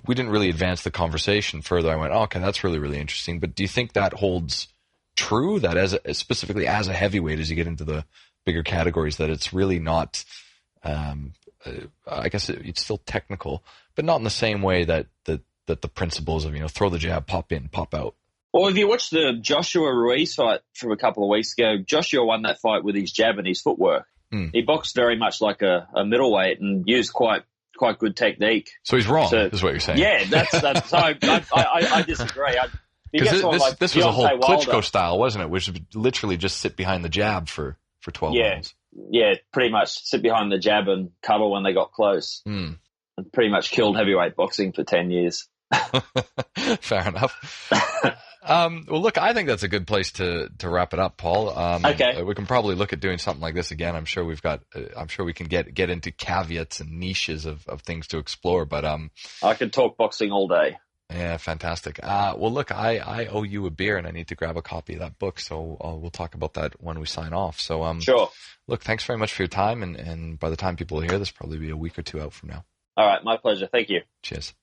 We didn't really advance the conversation further. I went, okay, that's really, really interesting. But do you think that holds true, that specifically as a heavyweight, as you get into the bigger categories, that it's really not, I guess it's still technical, but not in the same way that the principles of, throw the jab, pop in, pop out? Well, if you watch the Joshua Ruiz fight from a couple of weeks ago, Joshua won that fight with his jab and his footwork. He boxed very much like a middleweight and used quite good technique. So he's wrong, is what you're saying. Yeah, that's so I disagree. Because this was a whole Klitschko style, wasn't it? Which was literally just sit behind the jab for 12 rounds. Yeah, pretty much sit behind the jab and cuddle when they got close. And pretty much killed heavyweight boxing for 10 years. Fair enough. Well, look, I think that's a good place to wrap it up, Paul. Okay. We can probably look at doing something like this again. I'm sure we can get into caveats and niches of things to explore. But I could talk boxing all day. Yeah, fantastic. Well, look, I owe you a beer, and I need to grab a copy of that book. So we'll talk about that when we sign off. So sure. Look, thanks very much for your time, and by the time people hear this, probably be a week or two out from now. All right, my pleasure. Thank you. Cheers.